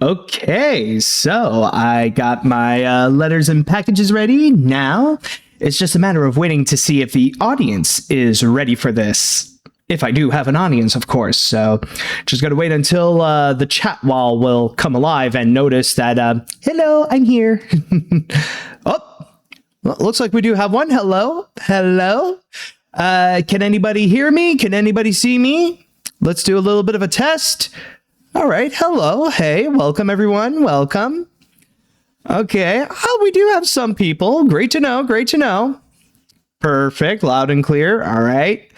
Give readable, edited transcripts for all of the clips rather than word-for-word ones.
Okay, so I got my letters and packages ready. Now it's just a matter of waiting to see if the audience is ready for this. If I do have an audience, of course. So just got to wait until the chat wall will come alive and notice that, hello, I'm here. Oh, well, looks like we do have one. Hello, hello. Can anybody hear me? Can anybody see me? Let's do a little bit of a test. All right. Hello. Hey, welcome, everyone. Welcome. Okay. Oh, we do have some people. Great to know. Great to know. Perfect. Loud and clear. All right.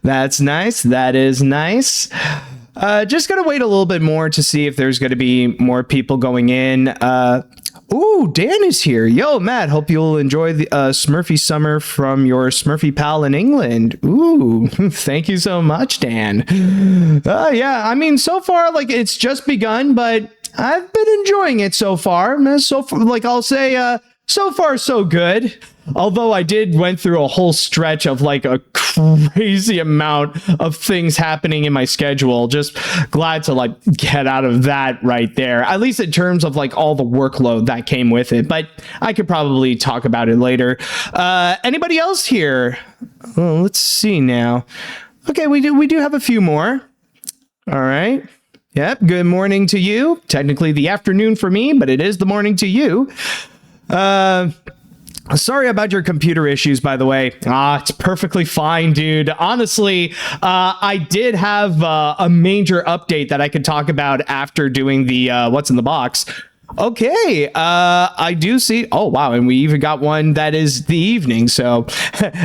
That's nice. That is nice. Just going to wait a little bit more to see if there's going to be more people going in. Ooh, Dan is here. Yo, Matt, hope you'll enjoy the Smurfy summer from your Smurfy pal in England. Ooh, thank you so much, Dan. Yeah, I mean, so far, like, it's just begun, but I've been enjoying it so far. So far, like, I'll say, so far, so good. Although I went through a whole stretch of like a crazy amount of things happening in my schedule. Just glad to like get out of that right there, at least in terms of like all the workload that came with it. But I could probably talk about it later. Anybody else here? Oh, let's see now. Okay, we do have a few more. All right. Yep. Good morning to you. Technically the afternoon for me, but it is the morning to you. Sorry about your computer issues, by the way. It's perfectly fine, dude. Honestly, I did have a major update that I could talk about after doing the what's in the box. Okay, I do see. Oh, wow. And we even got one that is the evening. So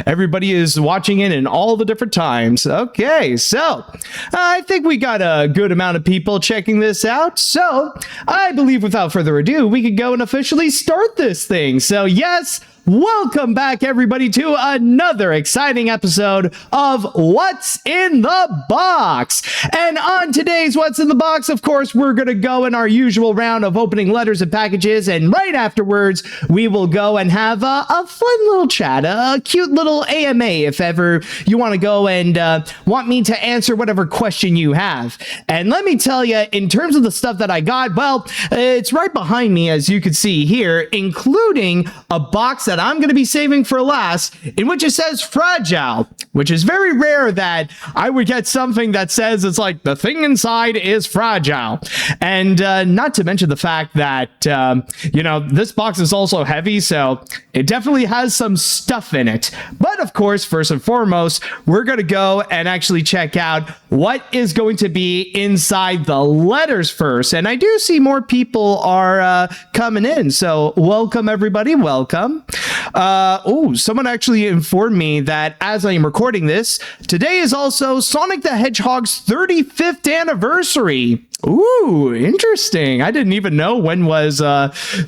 everybody is watching it in all the different times. Okay, so I think we got a good amount of people checking this out. So I believe without further ado, we could go and officially start this thing. So yes, welcome back, everybody, to another exciting episode of What's in the Box. And on today's What's in the Box, of course, we're going to go in our usual round of opening letters and packages. And right afterwards, we will go and have a fun little chat, a cute little AMA, if ever you want to go and want me to answer whatever question you have. And let me tell you, in terms of the stuff that I got, well, it's right behind me, as you can see here, including a box that I'm going to be saving for last, in which it says fragile, which is very rare that I would get something that says it's like the thing inside is fragile. And not to mention the fact that, you know, this box is also heavy, so it definitely has some stuff in it. But of course, first and foremost, we're going to go and actually check out what is going to be inside the letters first. And I do see more people are coming in, so welcome everybody, welcome. Oh, someone actually informed me that as I am recording this, today is also Sonic the Hedgehog's 35th anniversary. Ooh, interesting. I didn't even know when was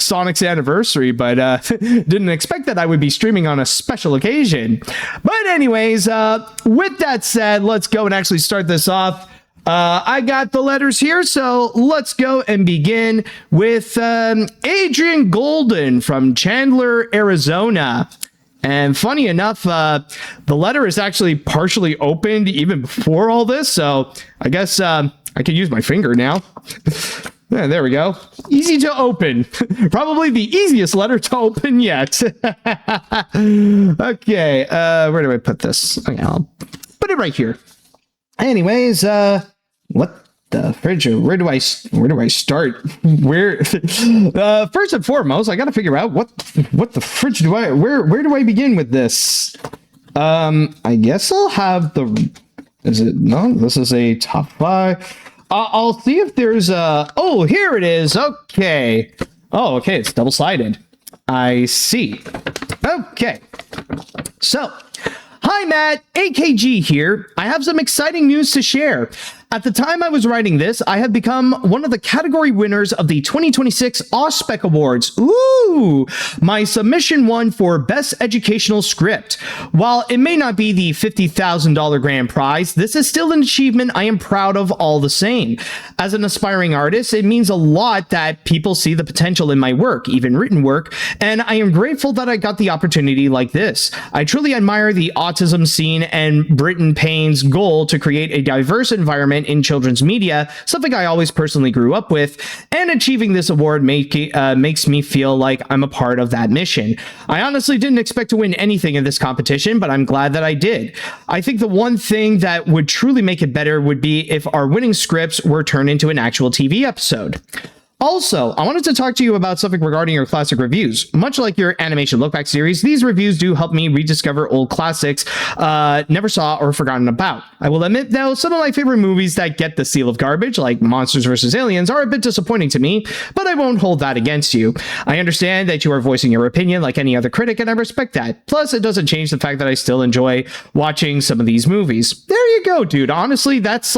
Sonic's anniversary, but didn't expect that I would be streaming on a special occasion. But anyways, with that said, let's go and actually start this off. I got the letters here, so let's go and begin with Adrian Golden from Chandler, Arizona. And funny enough, the letter is actually partially opened even before all this, so I guess I can use my finger now. Yeah, there we go. Easy to open. Probably the easiest letter to open yet. Okay, where do I put this? Okay, I'll put it right here. Anyways, what the fridge? Where do I start? Where? First and foremost, I got to figure out what the fridge do I? Where do I begin with this? I guess I'll have the. Is it no? This is a top 5. I'll see if there's a. Oh, here it is. Okay. Oh, okay. It's double-sided. I see. Okay. So. Hi, Matt. AKG here. I have some exciting news to share. At the time I was writing this, I have become one of the category winners of the 2026 Ausspec Awards. Ooh! My submission won for Best Educational Script. While it may not be the $50,000 grand prize, this is still an achievement I am proud of all the same. As an aspiring artist, it means a lot that people see the potential in my work, even written work, and I am grateful that I got the opportunity like this. I truly admire the autism scene and Britton Payne's goal to create a diverse environment entertainment in children's media, something I always personally grew up with, and achieving this award makes me feel like I'm a part of that mission. I honestly didn't expect to win anything in this competition, but I'm glad that I did. I think the one thing that would truly make it better would be if our winning scripts were turned into an actual TV episode. Also, I wanted to talk to you about something regarding your classic reviews. Much like your animation look-back series, these reviews do help me rediscover old classics never saw or forgotten about. I will admit, though, some of my favorite movies that get the seal of garbage, like Monsters vs. Aliens, are a bit disappointing to me, but I won't hold that against you. I understand that you are voicing your opinion like any other critic, and I respect that. Plus, it doesn't change the fact that I still enjoy watching some of these movies. There you go, dude. Honestly, that's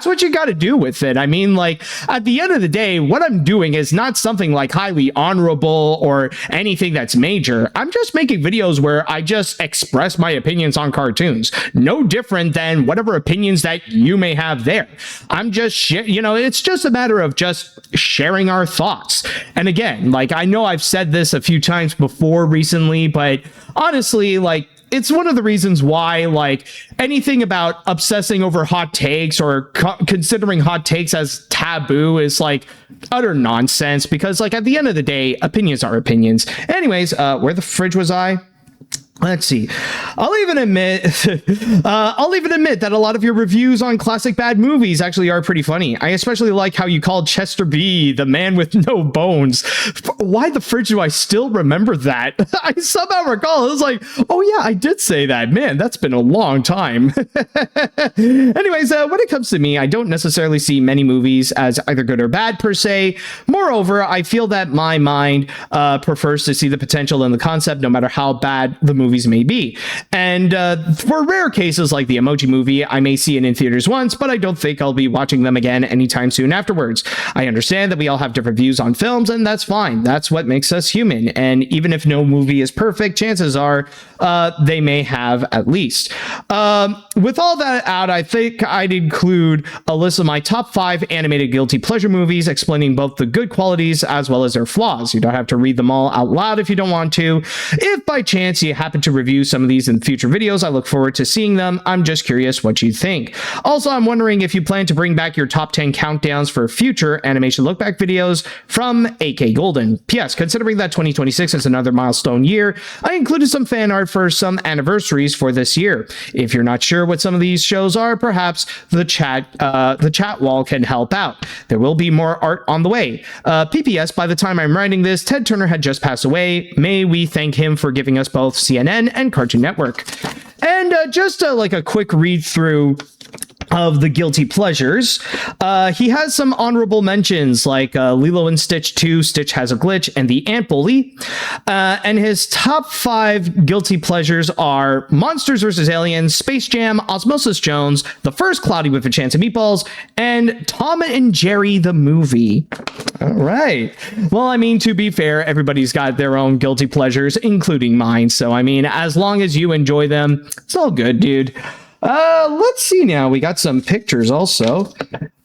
what you got to do with it. I mean, like, at the end of the day, what I'm doing is not something like highly honorable or anything that's major. I'm just making videos where I just express my opinions on cartoons. No different than whatever opinions that you may have there. I'm just, it's just a matter of just sharing our thoughts. And again, like, I know I've said this a few times before recently, but honestly, like, it's one of the reasons why, like, anything about obsessing over hot takes or considering hot takes as taboo is like utter nonsense, because, like, at the end of the day, opinions are opinions. Anyways, where the fridge was I? Let's see. I'll even admit that a lot of your reviews on classic bad movies actually are pretty funny. I especially like how you called Chester B the man with no bones. Why the fridge do I still remember that? I somehow recall. It was like, oh yeah, I did say that. Man, that's been a long time. Anyways, when it comes to me, I don't necessarily see many movies as either good or bad per se. Moreover, I feel that my mind prefers to see the potential in the concept, no matter how bad the movies may be. And for rare cases like the Emoji Movie, I may see it in theaters once, but I don't think I'll be watching them again anytime soon afterwards. I understand that we all have different views on films, and that's fine. That's what makes us human. And even if no movie is perfect, chances are they may have at least. With all that out, I think I'd include a list of my top 5 animated guilty pleasure movies, explaining both the good qualities as well as their flaws. You don't have to read them all out loud if you don't want to. If by chance you happen to review some of these in future videos, I look forward to seeing them. I'm just curious what you think. Also, I'm wondering if you plan to bring back your top 10 countdowns for future animation look back videos from AK Golden. P.S. Considering that 2026 is another milestone year, I included some fan art for some anniversaries for this year. If you're not sure what some of these shows are, perhaps the chat wall can help out. There will be more art on the way. PPS, by the time I'm writing this, Ted Turner had just passed away. May we thank him for giving us both CNN and Cartoon Network. And just like a quick read through of the guilty pleasures, he has some honorable mentions like Lilo and Stitch 2, Stitch Has a Glitch, and The Ant Bully. And his top 5 guilty pleasures are Monsters vs. Aliens, Space Jam, Osmosis Jones, The First Cloudy with a Chance of Meatballs, and Tom and Jerry the Movie. All right. Well, I mean, to be fair, everybody's got their own guilty pleasures, including mine. So, I mean, as long as you enjoy them, it's all good, dude. Let's see now. We got some pictures also.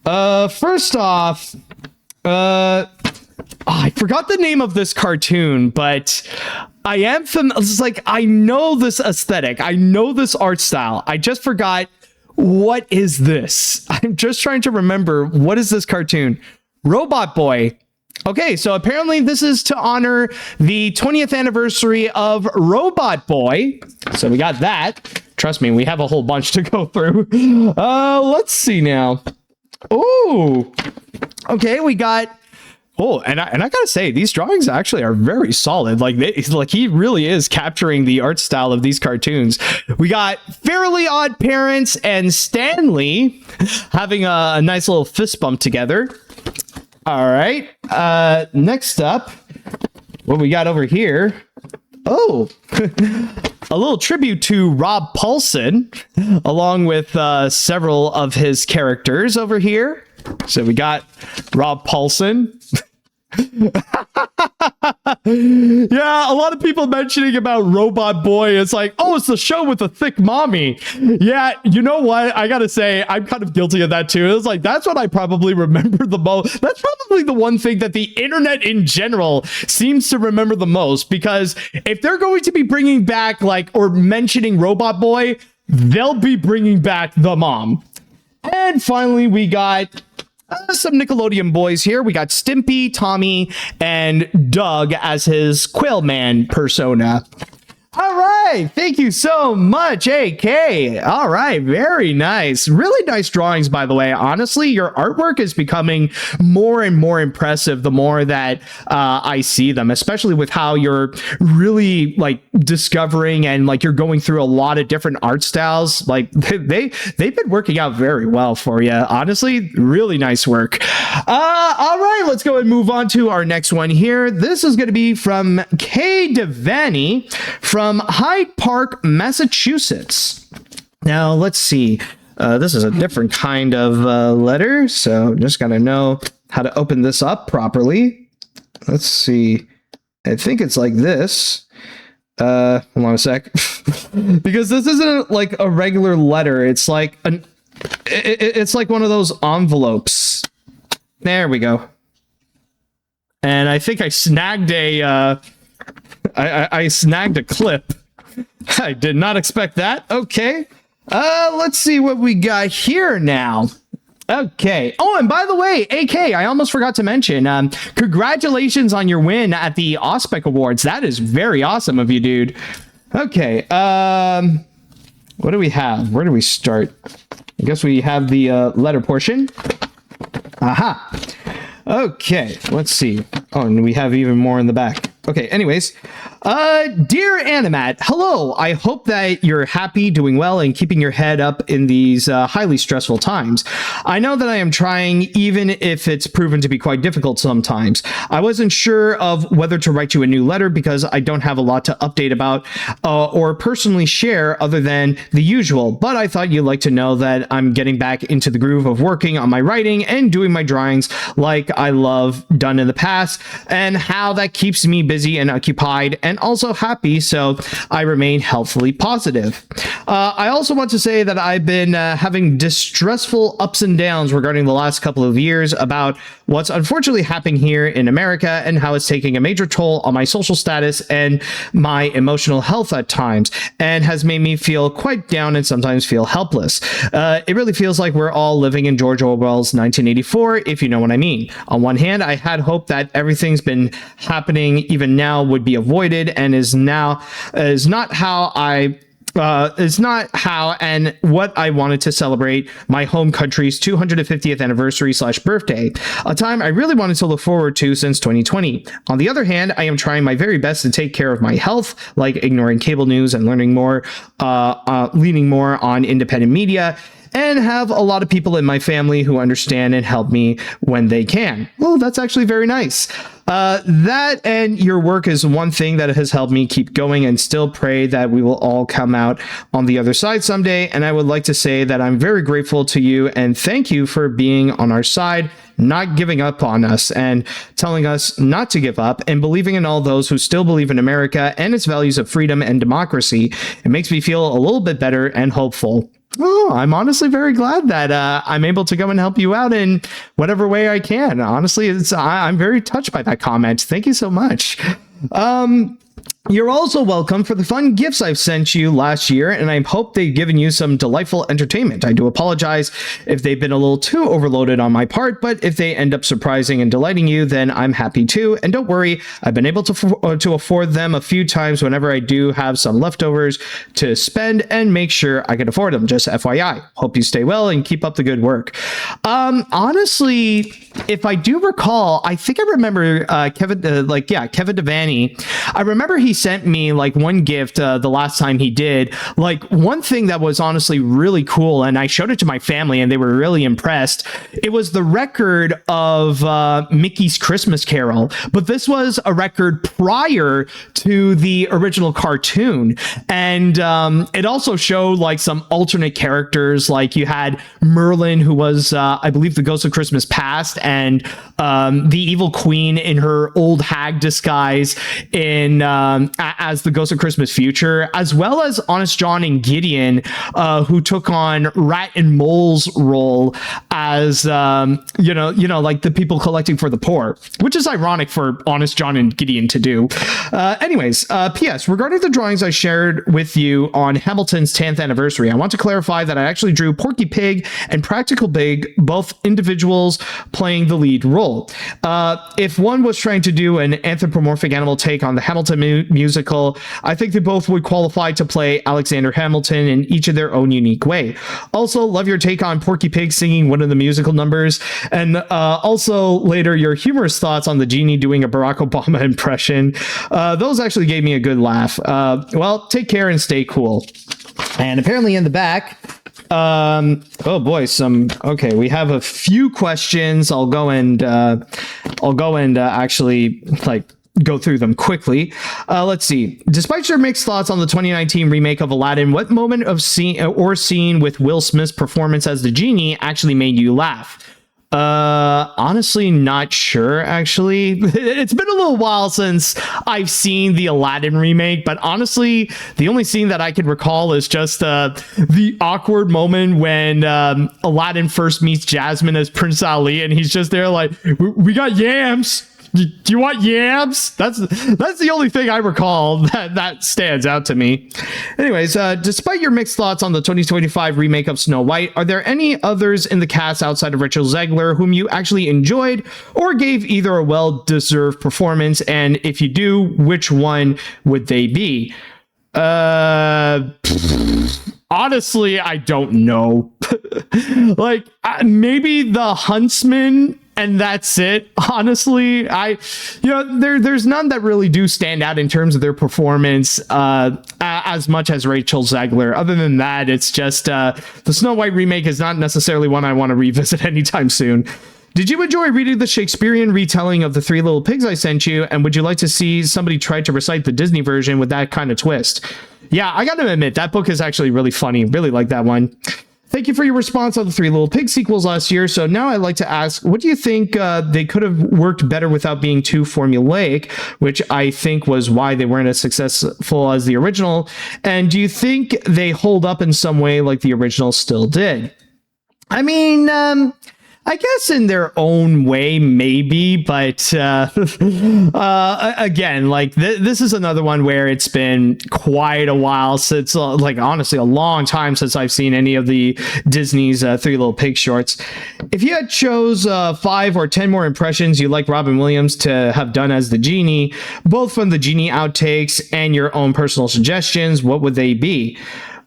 First off, I forgot the name of this cartoon, but I am it's like, I know this aesthetic. I know this art style. I just forgot, what is this? I'm just trying to remember, what is this cartoon? Robot Boy. Okay, so apparently this is to honor the 20th anniversary of Robot Boy. So we got that. Trust me, we have a whole bunch to go through. Let's see now. Oh, okay, we got. Oh, and I gotta say, these drawings actually are very solid. Like he really is capturing the art style of these cartoons. We got Fairly Odd Parents and Stanley having a nice little fist bump together. All right. Next up, what we got over here? Oh, a little tribute to Rob Paulsen, along with several of his characters over here. So we got Rob Paulsen. Yeah, a lot of people mentioning about Robot Boy. It's like, oh, it's the show with the thick mommy. Yeah, you know what? I gotta say, I'm kind of guilty of that too. It's like, that's what I probably remember the most. That's probably the one thing that the internet in general seems to remember the most, because if they're going to be bringing back, like, or mentioning Robot Boy, they'll be bringing back the mom. And finally, we got some Nickelodeon boys here. We got Stimpy, Tommy, and Doug as his Quailman persona. All right. Thank you so much, AK. All right. Very nice. Really nice drawings, by the way. Honestly, your artwork is becoming more and more impressive the more that I see them, especially with how you're really like discovering and like you're going through a lot of different art styles. Like they've been working out very well for you. Honestly, really nice work. All right. Let's go and move on to our next one here. This is going to be from Kay Devaney from Hyde Park, Massachusetts. Now, let's see. This is a different kind of letter, so just got to know how to open this up properly. Let's see. I think it's like this. Hold on a sec. Because this isn't like a regular letter. It's like it's like one of those envelopes. There we go. And I think I snagged I snagged a clip. I did not expect that. Okay. Let's see what we got here now. Okay. Oh, and by the way, AK, I almost forgot to mention, congratulations on your win at the Auspec Awards. That is very awesome of you, dude. Okay. What do we have? Where do we start? I guess we have the letter portion. Aha. Okay. Let's see. Oh, and we have even more in the back. Okay, anyways, dear AniMat, hello. I hope that you're happy, doing well, and keeping your head up in these highly stressful times. I know that I am trying, even if it's proven to be quite difficult sometimes. I wasn't sure of whether to write you a new letter because I don't have a lot to update about or personally share other than the usual, but I thought you'd like to know that I'm getting back into the groove of working on my writing and doing my drawings like I love done in the past, and how that keeps me busy and occupied and also happy, so I remain healthfully positive. I also want to say that I've been having distressful ups and downs regarding the last couple of years about what's unfortunately happening here in America and how it's taking a major toll on my social status and my emotional health at times, and has made me feel quite down and sometimes feel helpless. It really feels like we're all living in George Orwell's 1984, if you know what I mean. On one hand, I had hoped that everything's been happening even now would be avoided, and is not how and what I wanted to celebrate my home country's 250th anniversary / birthday, a time I really wanted to look forward to since 2020. On the other hand, I am trying my very best to take care of my health, like ignoring cable news and learning more, leaning more on independent media, and have a lot of people in my family who understand and help me when they can. Well, that's actually very nice. That and your work is one thing that has helped me keep going, and still pray that we will all come out on the other side someday. And I would like to say that I'm very grateful to you and thank you for being on our side, not giving up on us, and telling us not to give up, and believing in all those who still believe in America and its values of freedom and democracy. It makes me feel a little bit better and hopeful. Oh, I'm honestly very glad that I'm able to go and help you out in whatever way I can. Honestly, I'm very touched by that comment. Thank you so much. You're also welcome for the fun gifts I've sent you last year, and I hope they've given you some delightful entertainment. I do apologize if they've been a little too overloaded on my part, but if they end up surprising and delighting you, then I'm happy too. And don't worry, I've been able to afford them a few times whenever I do have some leftovers to spend and make sure I can afford them. Just FYI. Hope you stay well and keep up the good work. Honestly, if I do recall, I think I remember Kevin Devaney. I remember he sent me like one gift the last time he did. Like one thing that was honestly really cool, and I showed it to my family and they were really impressed. It was the record of Mickey's Christmas Carol, but this was a record prior to the original cartoon. And it also showed like some alternate characters. Like you had Merlin, who was I believe the Ghost of Christmas Past, and the evil queen in her old hag disguise in as the Ghost of Christmas Future, as well as Honest John and Gideon, who took on Rat and Mole's role as like the people collecting for the poor, which is ironic for Honest John and Gideon to do. Anyways, P.S. regarding the drawings I shared with you on Hamilton's 10th anniversary, I want to clarify that I actually drew Porky Pig and Practical Pig, both individuals playing the lead role. If one was trying to do an anthropomorphic animal take on the Hamilton musical, I think they both would qualify to play Alexander Hamilton in each of their own unique way. Also, love your take on Porky Pig singing one of the musical numbers, and also later your humorous thoughts on the genie doing a Barack Obama impression. Those actually gave me a good laugh. Well, take care and stay cool. And apparently in the back, oh boy, okay, we have a few questions. I'll go and actually go through them quickly. Let's see. Despite your mixed thoughts on the 2019 remake of Aladdin, what moment of scene with Will Smith's performance as the genie actually made you laugh? Honestly, not sure, actually. It's been a little while since I've seen the Aladdin remake, but honestly, the only scene that I can recall is just the awkward moment when Aladdin first meets Jasmine as Prince Ali, and he's just there like, we got yams. Do you want yams? That's the only thing I recall that stands out to me. Anyways, despite your mixed thoughts on the 2025 remake of Snow White, are there any others in the cast outside of Rachel Zegler whom you actually enjoyed or gave either a well-deserved performance? And if you do, which one would they be? Honestly, I don't know. Maybe the Huntsman, and that's it. Honestly, there's none that really do stand out in terms of their performance as much as Rachel Zegler. Other than that, it's just the Snow White remake is not necessarily one I want to revisit anytime soon. Did you enjoy reading the Shakespearean retelling of the Three Little Pigs I sent you? And would you like to see somebody try to recite the Disney version with that kind of twist? Yeah, I got to admit, that book is actually really funny. Really like that one. Thank you for your response on the Three Little Pigs sequels last year. So now I'd like to ask, what do you think they could have worked better without being too formulaic, which I think was why they weren't as successful as the original? And do you think they hold up in some way like the original still did? I mean, I guess in their own way, maybe, but again, this is another one where it's been quite a while since, honestly, a long time since I've seen any of the Disney's Three Little Pigs shorts. If you had chose 5 or 10 more impressions you'd like Robin Williams to have done as the genie, both from the genie outtakes and your own personal suggestions, what would they be?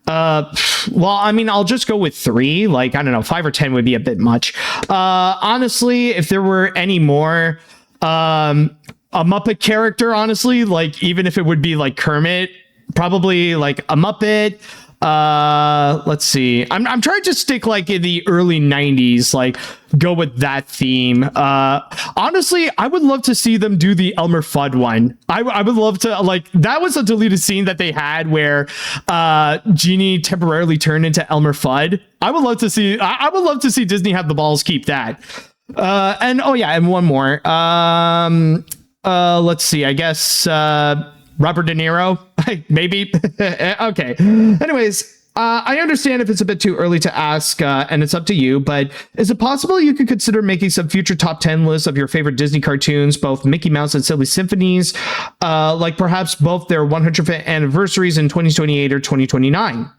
Well, I mean, I'll just go with 3. I don't know, 5 or 10 would be a bit much. Honestly, if there were any more, a Muppet character, honestly, even if it would be Kermit, probably a Muppet. Let's see. I'm trying to stick in the early 90s, go with that theme. Honestly, I would love to see them do the Elmer Fudd one. I would love to, that was a deleted scene that they had where Genie temporarily turned into Elmer Fudd. I would love to see Disney have the balls keep that. And oh yeah, and one more. Let's see, I guess Robert De Niro, maybe. Okay. Anyways, I understand if it's a bit too early to ask, and it's up to you, but is it possible you could consider making some future top 10 lists of your favorite Disney cartoons, both Mickey Mouse and Silly Symphonies, perhaps both their 105th anniversaries in 2028 or 2029?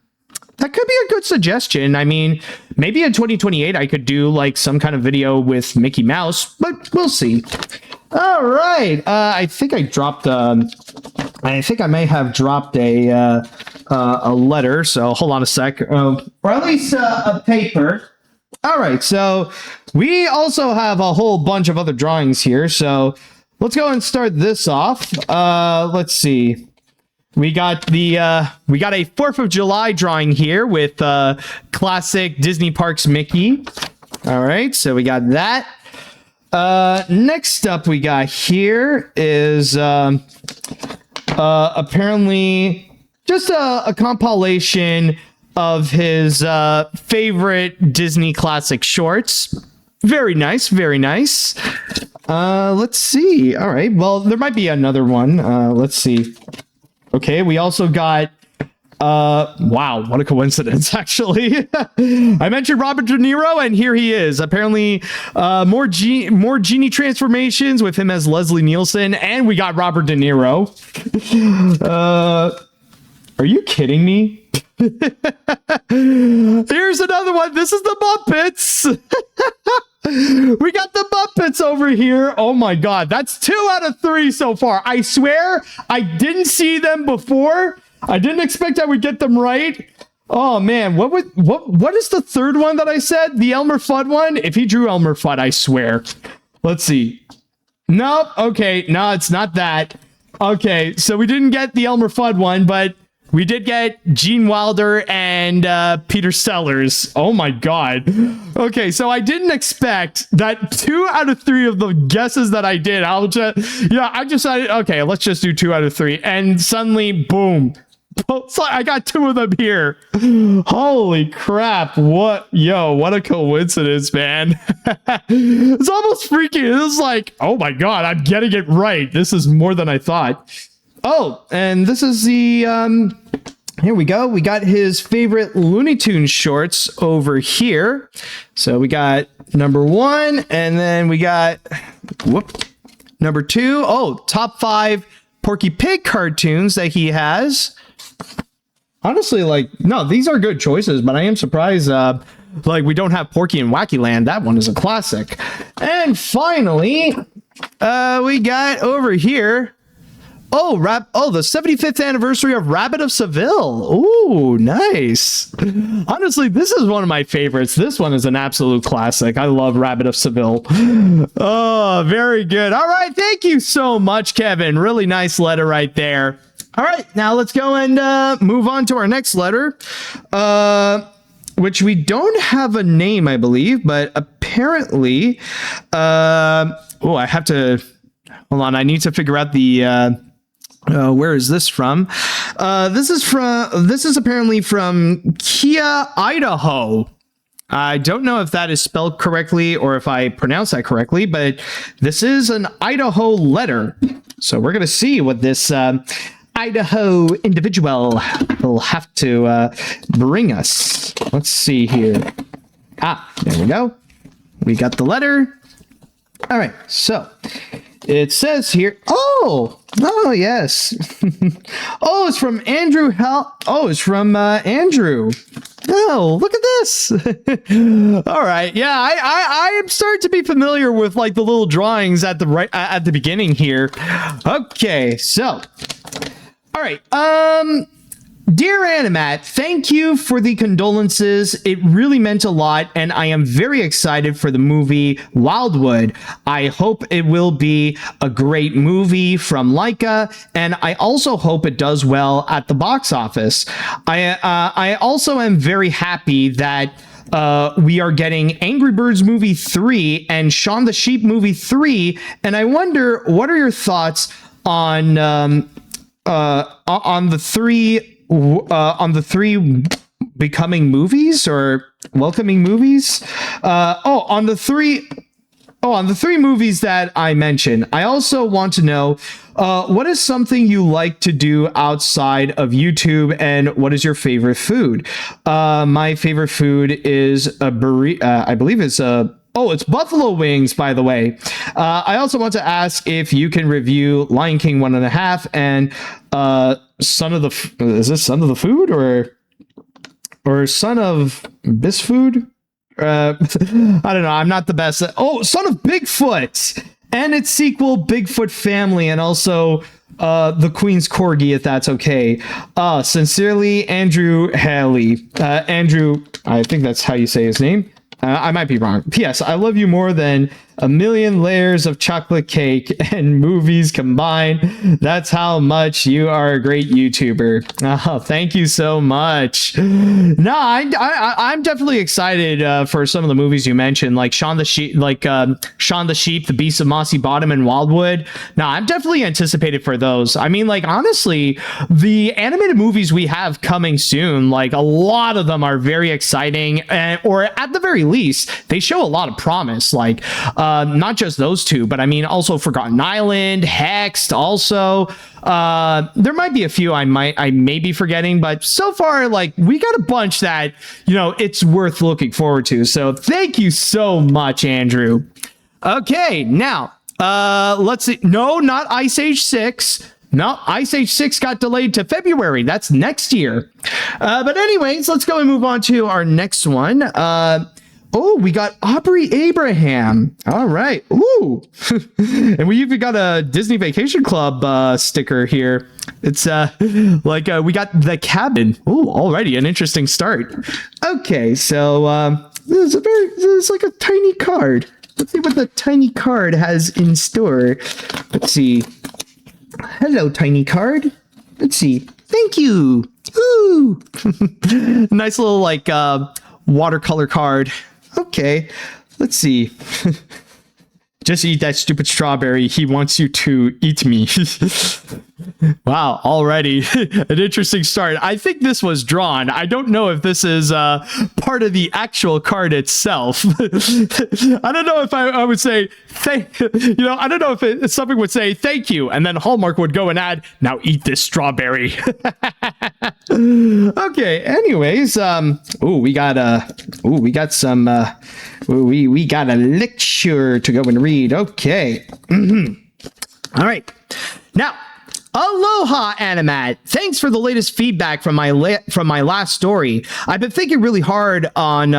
That could be a good suggestion. I mean, maybe in 2028 I could do some kind of video with Mickey Mouse, but we'll see. All right. I think I may have dropped a letter. So hold on a sec, or at least a paper. All right. So we also have a whole bunch of other drawings here. So let's go and start this off. Let's see. We got a 4th of July drawing here with classic Disney Parks Mickey. All right. So we got that. Next up we got here is apparently just a compilation of his favorite Disney classic shorts. Very nice, very nice. Let's see. All right, well, there might be another one. Let's see. Okay, we also got wow, what a coincidence, actually. I mentioned Robert De Niro, and here he is. Apparently, more genie transformations with him as Leslie Nielsen, and we got Robert De Niro. Are you kidding me? Here's another one. This is the Muppets. We got the Muppets over here. Oh my God, that's 2 out of 3 so far. I swear I didn't see them before. I didn't expect I would get them right. Oh man, what is the third one that I said? The Elmer Fudd one? If he drew Elmer Fudd, I swear. Let's see. Nope. Okay, no, it's not that. Okay, so we didn't get the Elmer Fudd one, but we did get Gene Wilder and Peter Sellers. Oh my God. Okay, so I didn't expect that 2 out of 3 of the guesses that I did. I decided, okay, let's just do 2 out of 3. And suddenly, boom. So I got 2 of them here. Holy crap. What a coincidence, man. It's almost freaky. It's like, oh my God, I'm getting it right. This is more than I thought. Oh, and this is the, here we go. We got his favorite Looney Tunes shorts over here. So we got number 1, and then we got, number 2. Oh, top 5 Porky Pig cartoons that he has. Honestly, like, no, these are good choices, but I am surprised, like, we don't have Porky in Wacky Land. That one is a classic. And finally, we got over here, the 75th anniversary of Rabbit of Seville. Ooh, nice. Honestly, this is one of my favorites. This one is an absolute classic. I love Rabbit of Seville. Oh, very good. All right, thank you so much, Kevin. Really nice letter right there. All right, now let's go and move on to our next letter, which we don't have a name, I believe, but apparently, I have to, hold on, I need to figure out the, where is this from? This is apparently from Kia, Idaho. I don't know if that is spelled correctly or if I pronounce that correctly, but this is an Idaho letter. So we're going to see what this Idaho individual will have to bring us. Let's see here. There we go. We got the letter. All right, so it says here, oh yes. Oh, it's from Andrew. It's from Andrew. Oh, look at this. All right. Yeah, I am starting to be familiar with like the little drawings at the beginning here. Okay, so all right. Dear AniMat, thank you for the condolences. It really meant a lot, and I am very excited for the movie Wildwood. I hope it will be a great movie from Laika, and I also hope it does well at the box office. I also am very happy that we are getting Angry Birds movie 3 and Shaun the Sheep movie 3, and I wonder, what are your thoughts on the three becoming movies or welcoming movies? On the three movies that I mentioned. I also want to know, what is something you like to do outside of YouTube, and what is your favorite food? My favorite food is a burrito. I believe it's it's buffalo wings, by the way. I also want to ask if you can review Lion King 1.5 and is this Son of the Food or Son of Bisfood? I don't know. I'm not the best. Son of Bigfoot and its sequel, Bigfoot Family, and also the Queen's Corgi, if that's okay. Sincerely, Andrew Haley. Andrew, I think that's how you say his name. I might be wrong. P.S. I love you more than a million layers of chocolate cake and movies combined. That's how much you are a great YouTuber. Oh, thank you so much. No, I'm definitely excited for some of the movies you mentioned, like Shaun the Sheep, The Beast of Mossy Bottom, and Wildwood. No, I'm definitely anticipated for those. I mean, like, honestly, the animated movies we have coming soon, like, a lot of them are very exciting, or at the very least, they show a lot of promise. Like, Not just those two, but I mean also Forgotten Island, Hexed also. There might be a few I may be forgetting, but so far, like, we got a bunch that, you know, it's worth looking forward to. So thank you so much, Andrew. Okay, now, let's see. No, not Ice Age 6. No, Ice Age 6 got delayed to February. That's next year. But anyways, let's go and move on to our next one. Oh, we got Aubrey Abraham. All right. Ooh. And we even got a Disney Vacation Club sticker here. It's like we got The Cabin. Ooh, already an interesting start. Okay, so it's like a tiny card. Let's see what the tiny card has in store. Let's see. Hello, tiny card. Let's see. Thank you. Ooh. Nice little like watercolor card. Okay, let's see. Just eat that stupid strawberry. He wants you to eat me. Wow, already an interesting start. I think this was drawn. I don't know if this is part of the actual card itself. I don't know if I would say I don't know if something would say thank you, and then Hallmark would go and add, now eat this strawberry. Okay, anyways, we got a lecture to go and read. Okay. All right. Now, aloha, AniMat. Thanks for the latest feedback from my last story. I've been thinking really hard on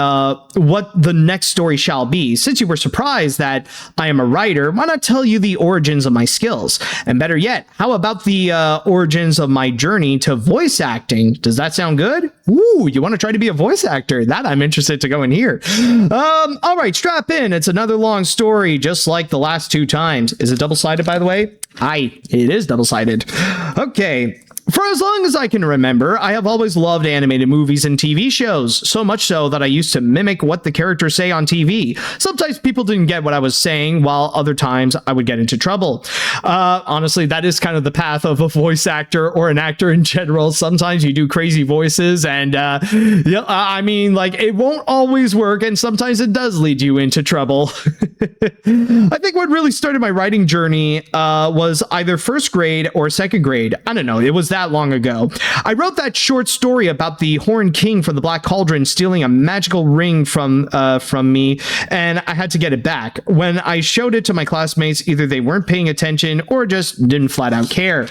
what the next story shall be. Since you were surprised that I am a writer, why not tell you the origins of my skills? And better yet, how about the origins of my journey to voice acting? Does that sound good? Ooh, you want to try to be a voice actor? That I'm interested to go and hear. All right, strap in. It's another long story, just like the last two times. Is it double-sided, by the way? It is double-sided. Okay. For as long as I can remember, I have always loved animated movies and TV shows, so much so that I used to mimic what the characters say on TV. Sometimes people didn't get what I was saying, while other times I would get into trouble. Honestly, that is kind of the path of a voice actor or an actor in general. Sometimes you do crazy voices and, I mean, like, it won't always work, and sometimes it does lead you into trouble. I think what really started my writing journey was either first grade or second grade. I don't know. It was that long ago. I wrote that short story about the Horned King from the Black Cauldron stealing a magical ring from me, and I had to get it back. When I showed it to my classmates, either they weren't paying attention or just didn't flat out care.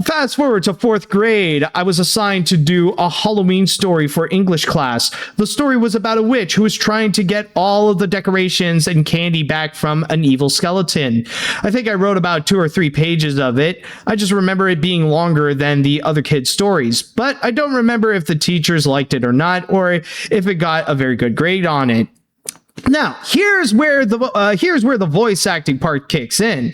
Fast forward to fourth grade, I was assigned to do a Halloween story for English class. The story was about a witch who was trying to get all of the decorations and candy back from an evil skeleton. I think I wrote about 2 or 3 pages of it. I just remember it being longer than the other kids' stories, but I don't remember if the teachers liked it or not, or if it got a very good grade on it. Now, here's where the voice acting part kicks in.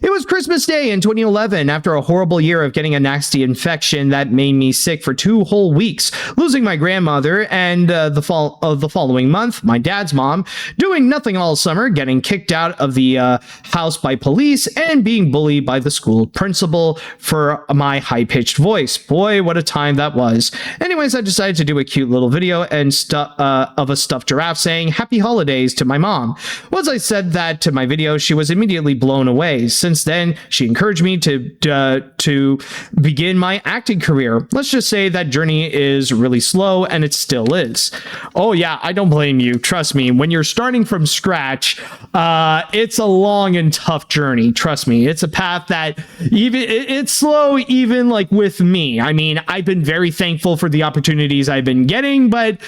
It was Christmas Day in 2011, after a horrible year of getting a nasty infection that made me sick for 2 whole weeks, losing my grandmother, and the following month, my dad's mom, doing nothing all summer, getting kicked out of the house by police, and being bullied by the school principal for my high-pitched voice. Boy, what a time that was. Anyways, I decided to do a cute little video of a stuffed giraffe saying Happy Holidays to my mom. Once I said that to my video, she was immediately blown away. Since then, she encouraged me to begin my acting career. Let's just say that journey is really slow, and it still is. Oh yeah, I don't blame you. Trust me, when you're starting from scratch, it's a long and tough journey. Trust me, it's a path that it's slow even like with me. I mean, I've been very thankful for the opportunities I've been getting, but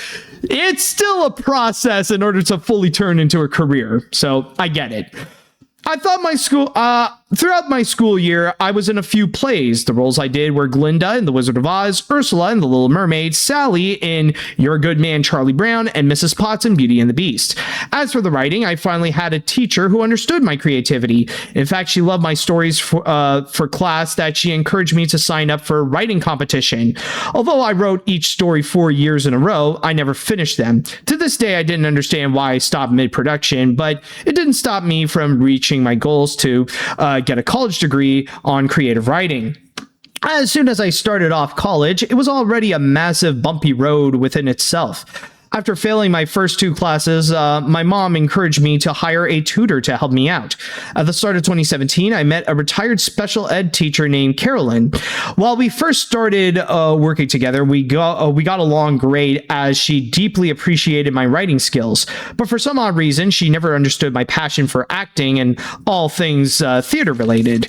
it's still a process in order to fully turn into a career. So I get it. I thought throughout my school year, I was in a few plays. The roles I did were Glinda in The Wizard of Oz, Ursula in The Little Mermaid, Sally in Your Good Man, Charlie Brown, and Mrs. Potts in Beauty and the Beast. As for the writing, I finally had a teacher who understood my creativity. In fact, she loved my stories for class that she encouraged me to sign up for a writing competition. Although I wrote each story 4 years in a row, I never finished them. To this day, I didn't understand why I stopped mid-production, but it didn't stop me from reaching my goals to get a college degree on creative writing. As soon as I started off college, it was already a massive bumpy road within itself. After failing my first two classes, my mom encouraged me to hire a tutor to help me out. At the start of 2017, I met a retired special ed teacher named Carolyn. While we first started working together, we got along great as she deeply appreciated my writing skills. But for some odd reason, she never understood my passion for acting and all things theater related.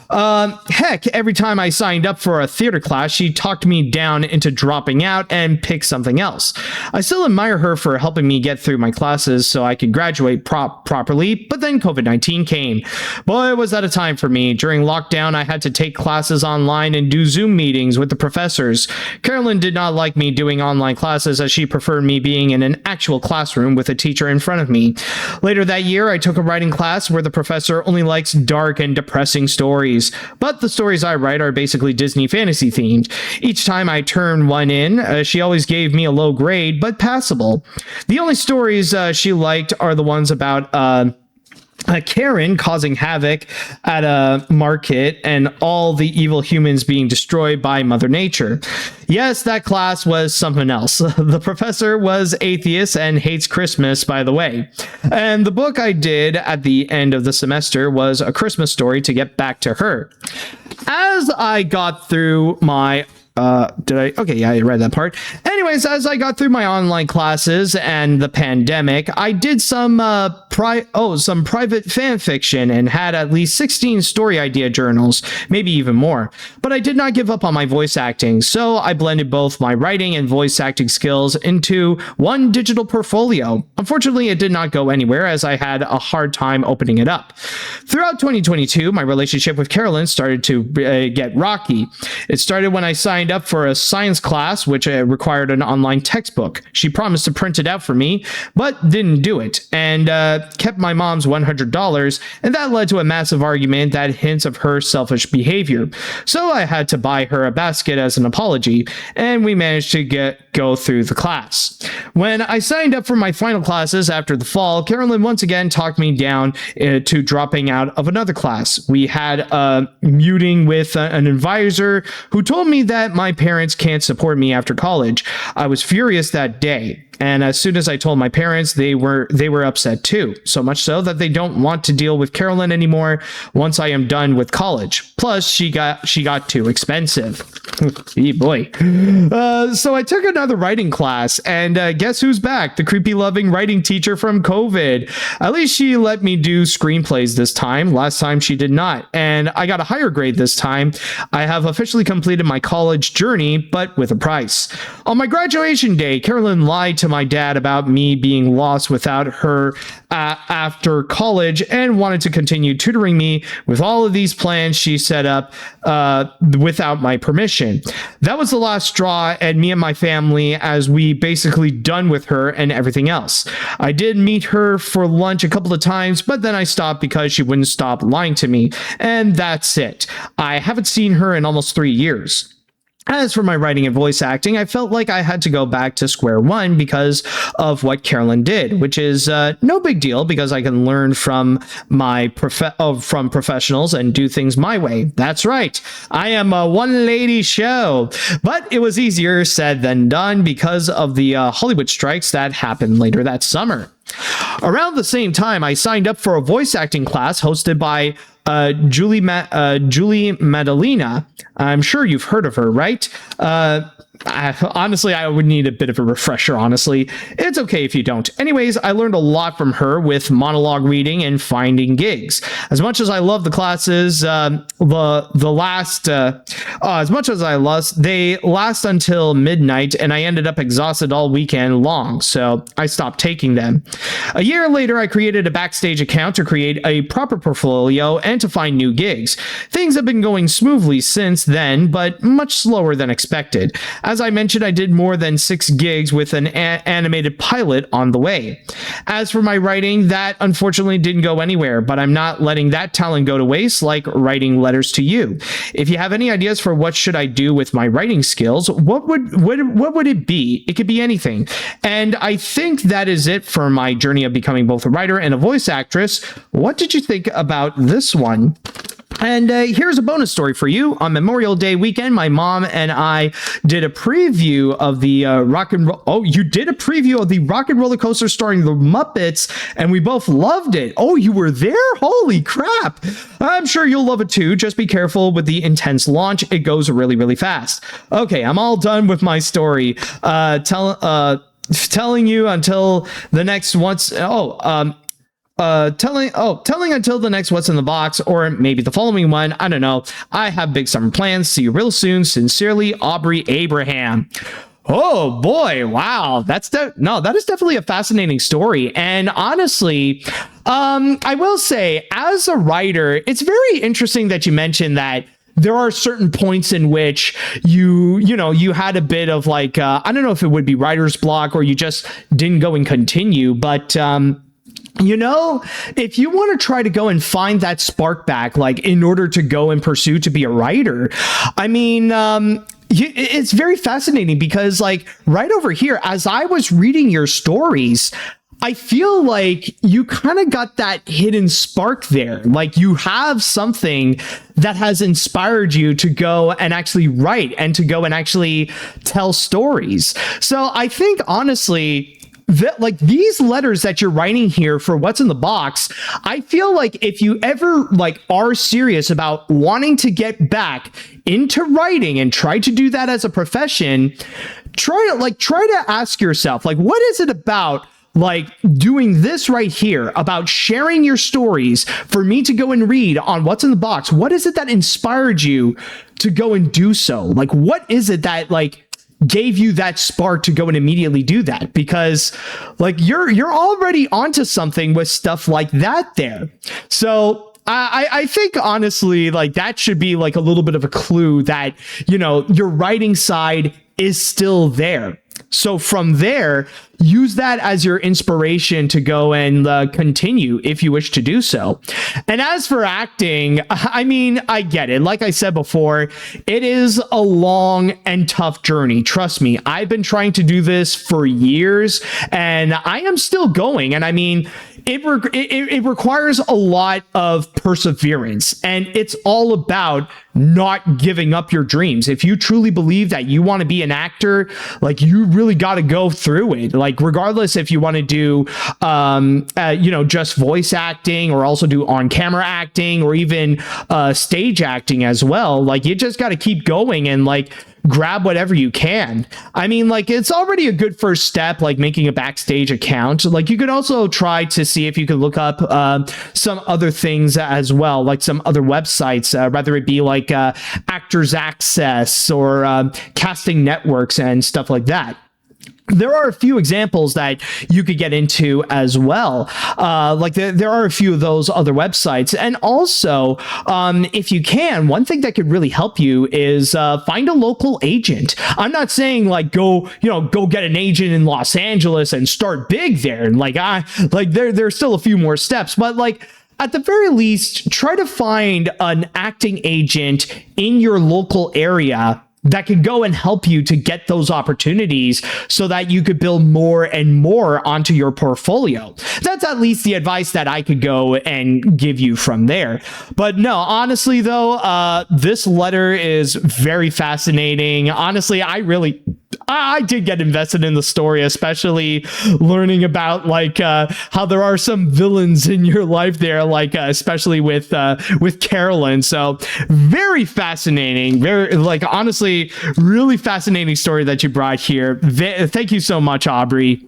Heck, every time I signed up for a theater class, she talked me down into dropping out and picked something else. I still admire her for helping me get through my classes so I could graduate properly, but then COVID-19 came. Boy, was that a time for me. During lockdown, I had to take classes online and do Zoom meetings with the professors. Carolyn did not like me doing online classes as she preferred me being in an actual classroom with a teacher in front of me. Later that year, I took a writing class where the professor only likes dark and depressing stories. But the stories I write are basically Disney fantasy themed. Each time I turn one in, she always gave me a low grade, but passable. The only stories she liked are the ones about Karen causing havoc at a market and all the evil humans being destroyed by Mother Nature. Yes, that class was something else. The professor was atheist and hates Christmas, by the way. And the book I did at the end of the semester was A Christmas Story to get back to her. As I got through my Okay, yeah, I read that part. Anyways, as I got through my online classes and the pandemic, I did some private fan fiction and had at least 16 story idea journals, maybe even more. But I did not give up on my voice acting, so I blended both my writing and voice acting skills into one digital portfolio. Unfortunately, it did not go anywhere as I had a hard time opening it up. Throughout 2022, my relationship with Carolyn started to get rocky. It started when I signed up for a science class, which required an online textbook. She promised to print it out for me, but didn't do it, and kept my mom's $100, and that led to a massive argument that hints of her selfish behavior. So I had to buy her a basket as an apology, and we managed to go through the class. When I signed up for my final classes after the fall, Carolyn once again talked me down to dropping out of another class. We had a meeting with an advisor who told me that my parents can't support me after college. I was furious that day. And as soon as I told my parents, they were upset too. So much so that they don't want to deal with Carolyn anymore once I am done with college. Plus, she got too expensive. Hey boy. So I took another writing class, and guess who's back? The creepy loving writing teacher from COVID. At least she let me do screenplays this time. Last time she did not. And I got a higher grade this time. I have officially completed my college journey, but with a price. On my graduation day, Carolyn lied to my dad about me being lost without her after college and wanted to continue tutoring me with all of these plans she set up without my permission. That was the last straw, and me and my family as we basically done with her and everything else. I did meet her for lunch a couple of times, but then I stopped because she wouldn't stop lying to me, and that's it. I haven't seen her in almost 3 years. As for my writing and voice acting, I felt like I had to go back to square one because of what Carolyn did, which is no big deal because I can learn from from professionals and do things my way. That's right. I am a one-lady show, but it was easier said than done because of the Hollywood strikes that happened later that summer. Around the same time, I signed up for a voice acting class hosted by Julie Madalena. I'm sure you've heard of her, right? Honestly, I would need a bit of a refresher, honestly. It's okay if you don't. Anyways, I learned a lot from her with monologue reading and finding gigs. As much as I love the classes, they last until midnight, and I ended up exhausted all weekend long, so I stopped taking them. A year later, I created a Backstage account to create a proper portfolio and to find new gigs. Things have been going smoothly since then, but much slower than expected. As I mentioned, I did more than 6 gigs with an animated pilot on the way. As for my writing, that unfortunately didn't go anywhere, but I'm not letting that talent go to waste like writing letters to you. If you have any ideas for what should I do with my writing skills, what would it be? It could be anything. And I think that is it for my journey of becoming both a writer and a voice actress. What did you think about this one? And here's a bonus story for you. On Memorial Day weekend, my mom and I did a preview of the rock and roll. Oh, you did a preview of the Rock and Roller Coaster starring the Muppets, and we both loved it. Oh, you were there? Holy crap. I'm sure you'll love it too. Just be careful with the intense launch. It goes really, really fast. Okay, I'm all done with my story. Telling you until the next telling until the next What's in the Box, or maybe the following one. I don't know. I have big summer plans. See you real soon. Sincerely, Aubrey Abraham. Oh boy, wow. That is definitely a fascinating story. And honestly, I will say, as a writer, it's very interesting that you mentioned that there are certain points in which you had a bit of like, I don't know if it would be writer's block or you just didn't go and continue, but if you want to try to go and find that spark back, like in order to go and pursue to be a writer, I mean, it's very fascinating because like right over here, as I was reading your stories, I feel like you kind of got that hidden spark there. Like you have something that has inspired you to go and actually write and to go and actually tell stories. So I think honestly, that like these letters that you're writing here for What's in the Box, I feel like if you ever like are serious about wanting to get back into writing and try to do that as a profession, try to ask yourself, like, what is it about like doing this right here, about sharing your stories for me to go and read on What's in the Box? What is it that inspired you to go and do so? Like, what is it that like gave you that spark to go and immediately do that? Because like you're already onto something with stuff like that there. So I think honestly, like that should be like a little bit of a clue that, your writing side is still there. So from there, use that as your inspiration to go and continue if you wish to do so. And as for acting, I mean, I get it. Like I said before, it is a long and tough journey. Trust me, I've been trying to do this for years and I am still going. And I mean, it requires a lot of perseverance, and it's all about not giving up your dreams. If you truly believe that you want to be an actor, like you really got to go through it. Like regardless if you want to do, just voice acting or also do on-camera acting or even stage acting as well. Like you just got to keep going and like grab whatever you can. I mean, like it's already a good first step, like making a backstage account. Like you could also try to see if you could look up some other things as well, like some other websites, whether it be like Actors Access or casting networks and stuff like that. There are a few examples that you could get into as well. Like there are a few of those other websites. And also, if you can, one thing that could really help you is find a local agent. I'm not saying like go get an agent in Los Angeles and start big there. And there's still a few more steps, but like at the very least, try to find an acting agent in your local area that could go and help you to get those opportunities so that you could build more and more onto your portfolio. That's at least the advice that I could go and give you from there. But no, honestly though, this letter is very fascinating. Honestly, I did get invested in the story, especially learning about like how there are some villains in your life there, like especially with Carolyn. So very fascinating, very like honestly really fascinating story that you brought here. Thank you so much, Aubrey.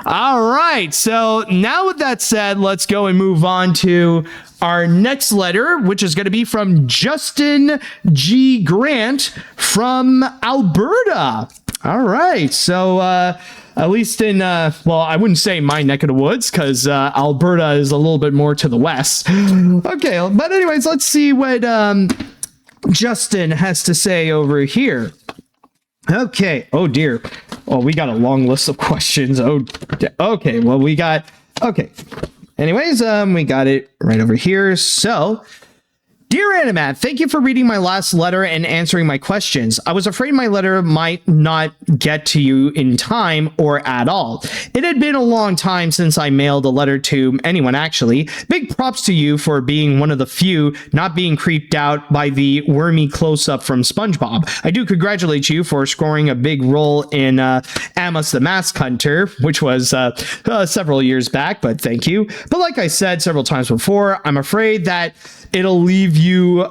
All right, so now with that said, let's go and move on to our next letter, which is going to be from Justin G. Grant from Alberta. All right, so at least in, I wouldn't say my neck of the woods because Alberta is a little bit more to the west. Okay, but anyways, let's see what Justin has to say over here. Okay, oh dear. Oh, we got a long list of questions. Oh, okay, well, okay. Anyways, we got it right over here. So, Dear AniMat, thank you for reading my last letter and answering my questions. I was afraid my letter might not get to you in time or at all. It had been a long time since I mailed a letter to anyone, actually. Big props to you for being one of the few not being creeped out by the wormy close-up from SpongeBob. I do congratulate you for scoring a big role in Amos the Mask Hunter, which was several years back, but thank you. But like I said several times before, I'm afraid that it'll leave you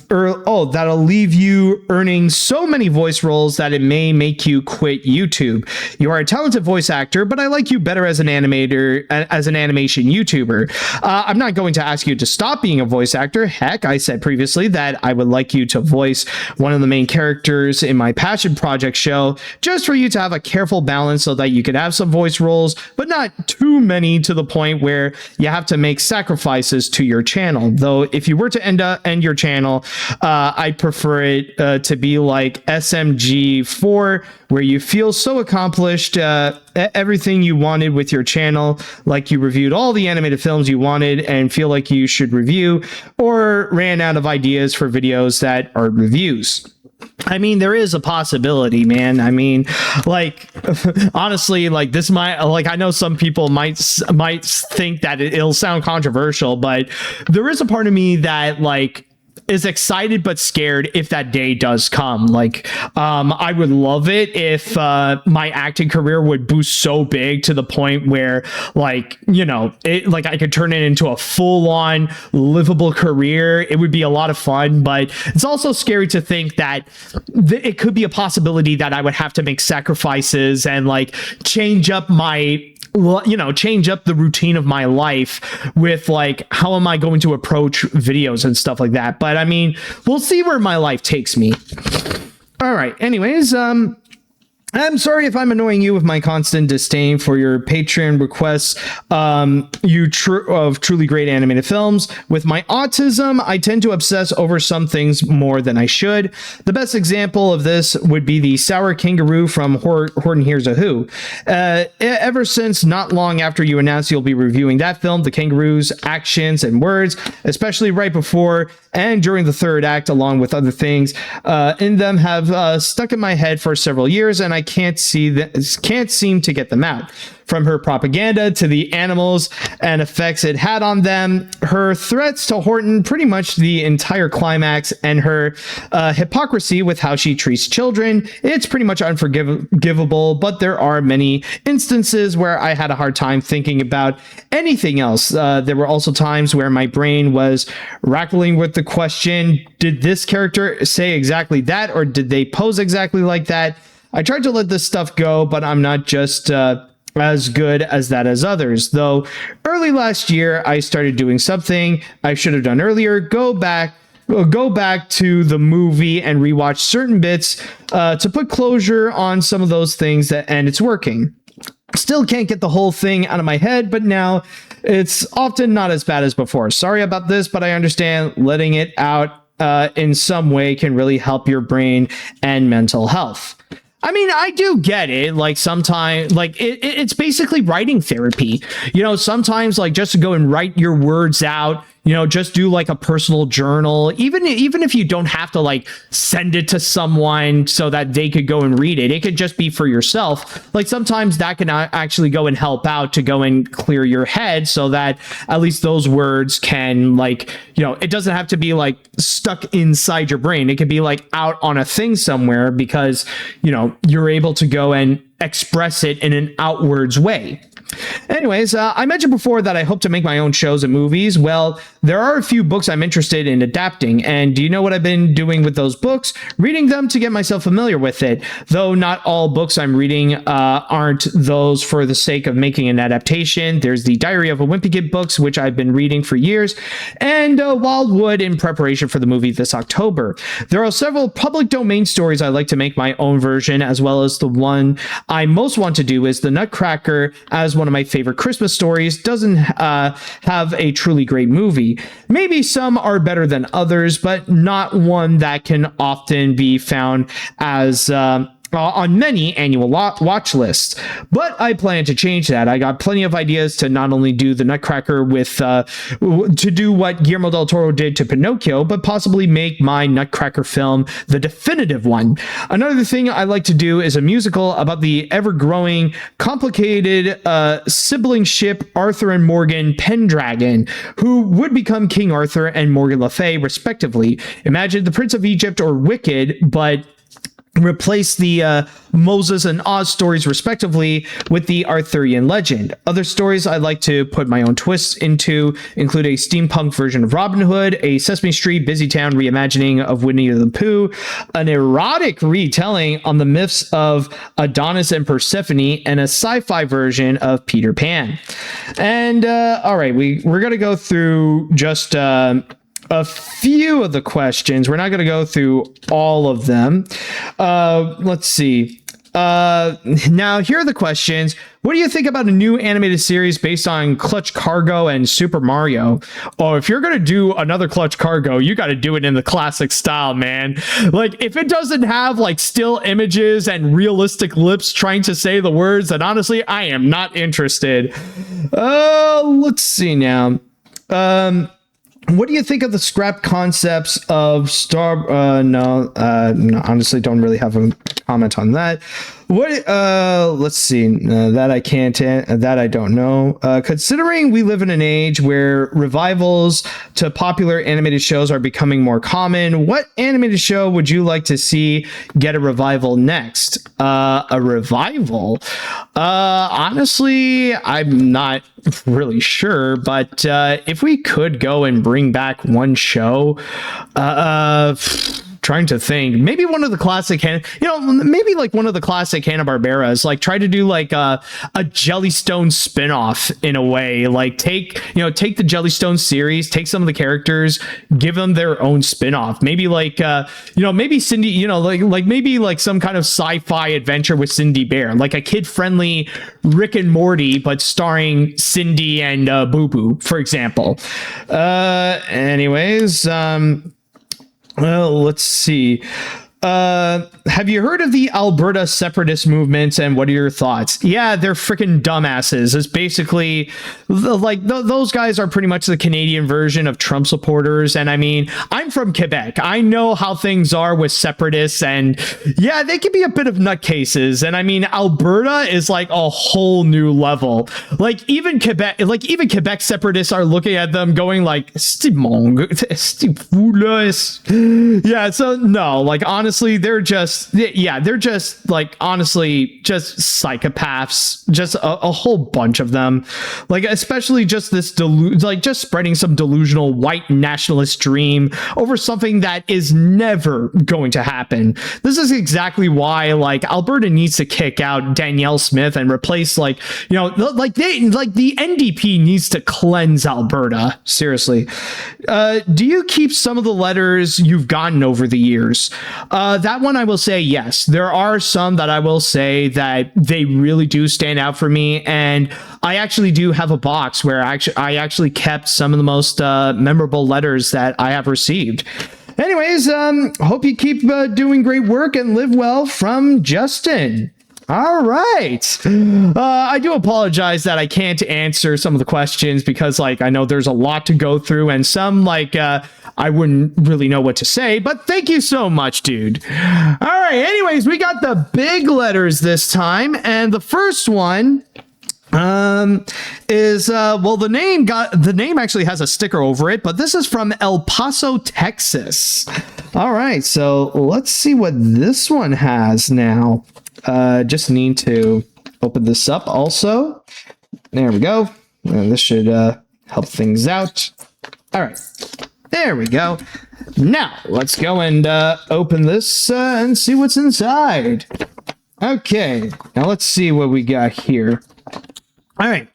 that'll leave you earning so many voice roles that it may make you quit YouTube. You are a talented voice actor, but I like you better as an animator, as an animation YouTuber. I'm not going to ask you to stop being a voice actor. Heck, I said previously that I would like you to voice one of the main characters in my passion project show, just for you to have a careful balance so that you could have some voice roles, but not too many to the point where you have to make sacrifices to your channel. Though if you were to end your channel, I prefer it to be like SMG4, where you feel so accomplished, everything you wanted with your channel, like you reviewed all the animated films you wanted and feel like you should review, or ran out of ideas for videos that are reviews. I mean, there is a possibility, man. I mean, like, honestly, like this might, like, I know some people might think that it'll sound controversial, but there is a part of me that, like, is excited but scared if that day does come. Like, I would love it if my acting career would boost so big to the point where, like, you know, like I could turn it into a full-on livable career. It would be a lot of fun, but it's also scary to think that it could be a possibility that I would have to make sacrifices and like change up the routine of my life with like, how am I going to approach videos and stuff like that? But I mean, we'll see where my life takes me. All right. Anyways, I'm sorry if I'm annoying you with my constant disdain for your Patreon requests of truly great animated films. With my autism, I tend to obsess over some things more than I should. The best example of this would be the Sour Kangaroo from Horton Hears a Who. Ever since not long after you announced you'll be reviewing that film, the kangaroo's actions and words, especially right before and during the third act, along with other things in them, have stuck in my head for several years, and I can't seem to get them out. From her propaganda to the animals and effects it had on them, her threats to Horton, pretty much the entire climax, and her hypocrisy with how she treats children, it's pretty much unforgivable, but there are many instances where I had a hard time thinking about anything else. There were also times where my brain was rattling with the question, did this character say exactly that, or did they pose exactly like that? I tried to let this stuff go, but I'm not just as good as that as others. Though early last year, I started doing something I should have done earlier. Go back to the movie and rewatch certain bits to put closure on some of those things, and it's working. Still can't get the whole thing out of my head, but now it's often not as bad as before. Sorry about this, but I understand letting it out in some way can really help your brain and mental health. I mean, I do get it. Like sometimes, like it's basically writing therapy. You know, sometimes like just to go and write your words out, you know, just do like a personal journal, even if you don't have to like send it to someone so that they could go and read it. It could just be for yourself. Like sometimes that can actually go and help out to go and clear your head so that at least those words can, like, you know, it doesn't have to be like stuck inside your brain. It could be like out on a thing somewhere because, you know, you're able to go and express it in an outwards way. Anyways, I mentioned before that I hope to make my own shows and movies. Well, there are a few books I'm interested in adapting, and do you know what I've been doing with those books? Reading them to get myself familiar with it. Though not all books I'm reading aren't those for the sake of making an adaptation. There's the Diary of a Wimpy Kid books, which I've been reading for years, and Wildwood in preparation for the movie this October. There are several public domain stories I like to make my own version, as well as the one I most want to do is The Nutcracker, as one of my favorite Christmas stories. Doesn't have a truly great movie. Maybe some are better than others, but not one that can often be found as on many annual watch lists, but I plan to change that. I got plenty of ideas to not only do the Nutcracker with to do what Guillermo del Toro did to Pinocchio, but possibly make my Nutcracker film the definitive one. Another thing I like to do is a musical about the ever-growing, complicated sibling ship Arthur and Morgan Pendragon, who would become King Arthur and Morgan Le Fay, respectively. Imagine the Prince of Egypt or Wicked, but replace the Moses and Oz stories respectively with the Arthurian legend. Other stories I like to put my own twists into include a steampunk version of Robin Hood, a Sesame Street Busy Town reimagining of Winnie the Pooh, an erotic retelling on the myths of Adonis and Persephone, and a sci-fi version of Peter Pan. And all right, we're gonna go through just a few of the questions. We're not going to go through all of them. Let's see. Now, here are the questions. What do you think about a new animated series based on Clutch Cargo and Super Mario? Oh, if you're going to do another Clutch Cargo, you got to do it in the classic style, man. Like, if it doesn't have, like, still images and realistic lips trying to say the words, then honestly, I am not interested. Let's see now. What do you think of the scrap concepts of Star? No, honestly, don't really have a comment on that. What? Let's see. That I can't. That I don't know. Considering we live in an age where revivals to popular animated shows are becoming more common, what animated show would you like to see get a revival next? A revival? Honestly, I'm not really sure, but if we could go and bring back one show, trying to think, maybe one of the classic, maybe like one of the classic Hanna-Barberas, like try to do like a Jellystone spinoff in a way, like take the Jellystone series, take some of the characters, give them their own spinoff. Maybe like, maybe Cindy, maybe like some kind of sci-fi adventure with Cindy Bear, like a kid-friendly Rick and Morty, but starring Cindy and Boo Boo, for example. Anyways, well, let's see. Have you heard of the Alberta separatist movements and what are your thoughts? Yeah, they're freaking dumbasses. It's basically those guys are pretty much the Canadian version of Trump supporters. And I mean, I'm from Quebec. I know how things are with separatists, and yeah, they can be a bit of nutcases. And I mean, Alberta is like a whole new level. Like even Quebec separatists are looking at them going like, yeah, so no, like honestly, they're just like honestly just psychopaths, just a whole bunch of them, like especially just this just spreading some delusional white nationalist dream over something that is never going to happen. This is exactly why like Alberta needs to kick out Danielle Smith and replace the NDP needs to cleanse Alberta. Seriously. Do you keep some of the letters you've gotten over the years? That one I will say yes. There are some that I will say that they really do stand out for me, and I actually do have a box where I actually kept some of the most memorable letters that I have received. Anyways, hope you keep doing great work and live well, from Justin. All right. I do apologize that I can't answer some of the questions because like I know there's a lot to go through and some like I wouldn't really know what to say, but thank you so much, dude. All right. Anyways, we got the big letters this time, and the first one is the name actually has a sticker over it, but this is from El Paso, Texas. All right, so let's see what this one has now. Just need to open this up also. There we go. And this should help things out. All right, there we go. Now let's go and open this and see what's inside. Okay, now let's see what we got here. All right.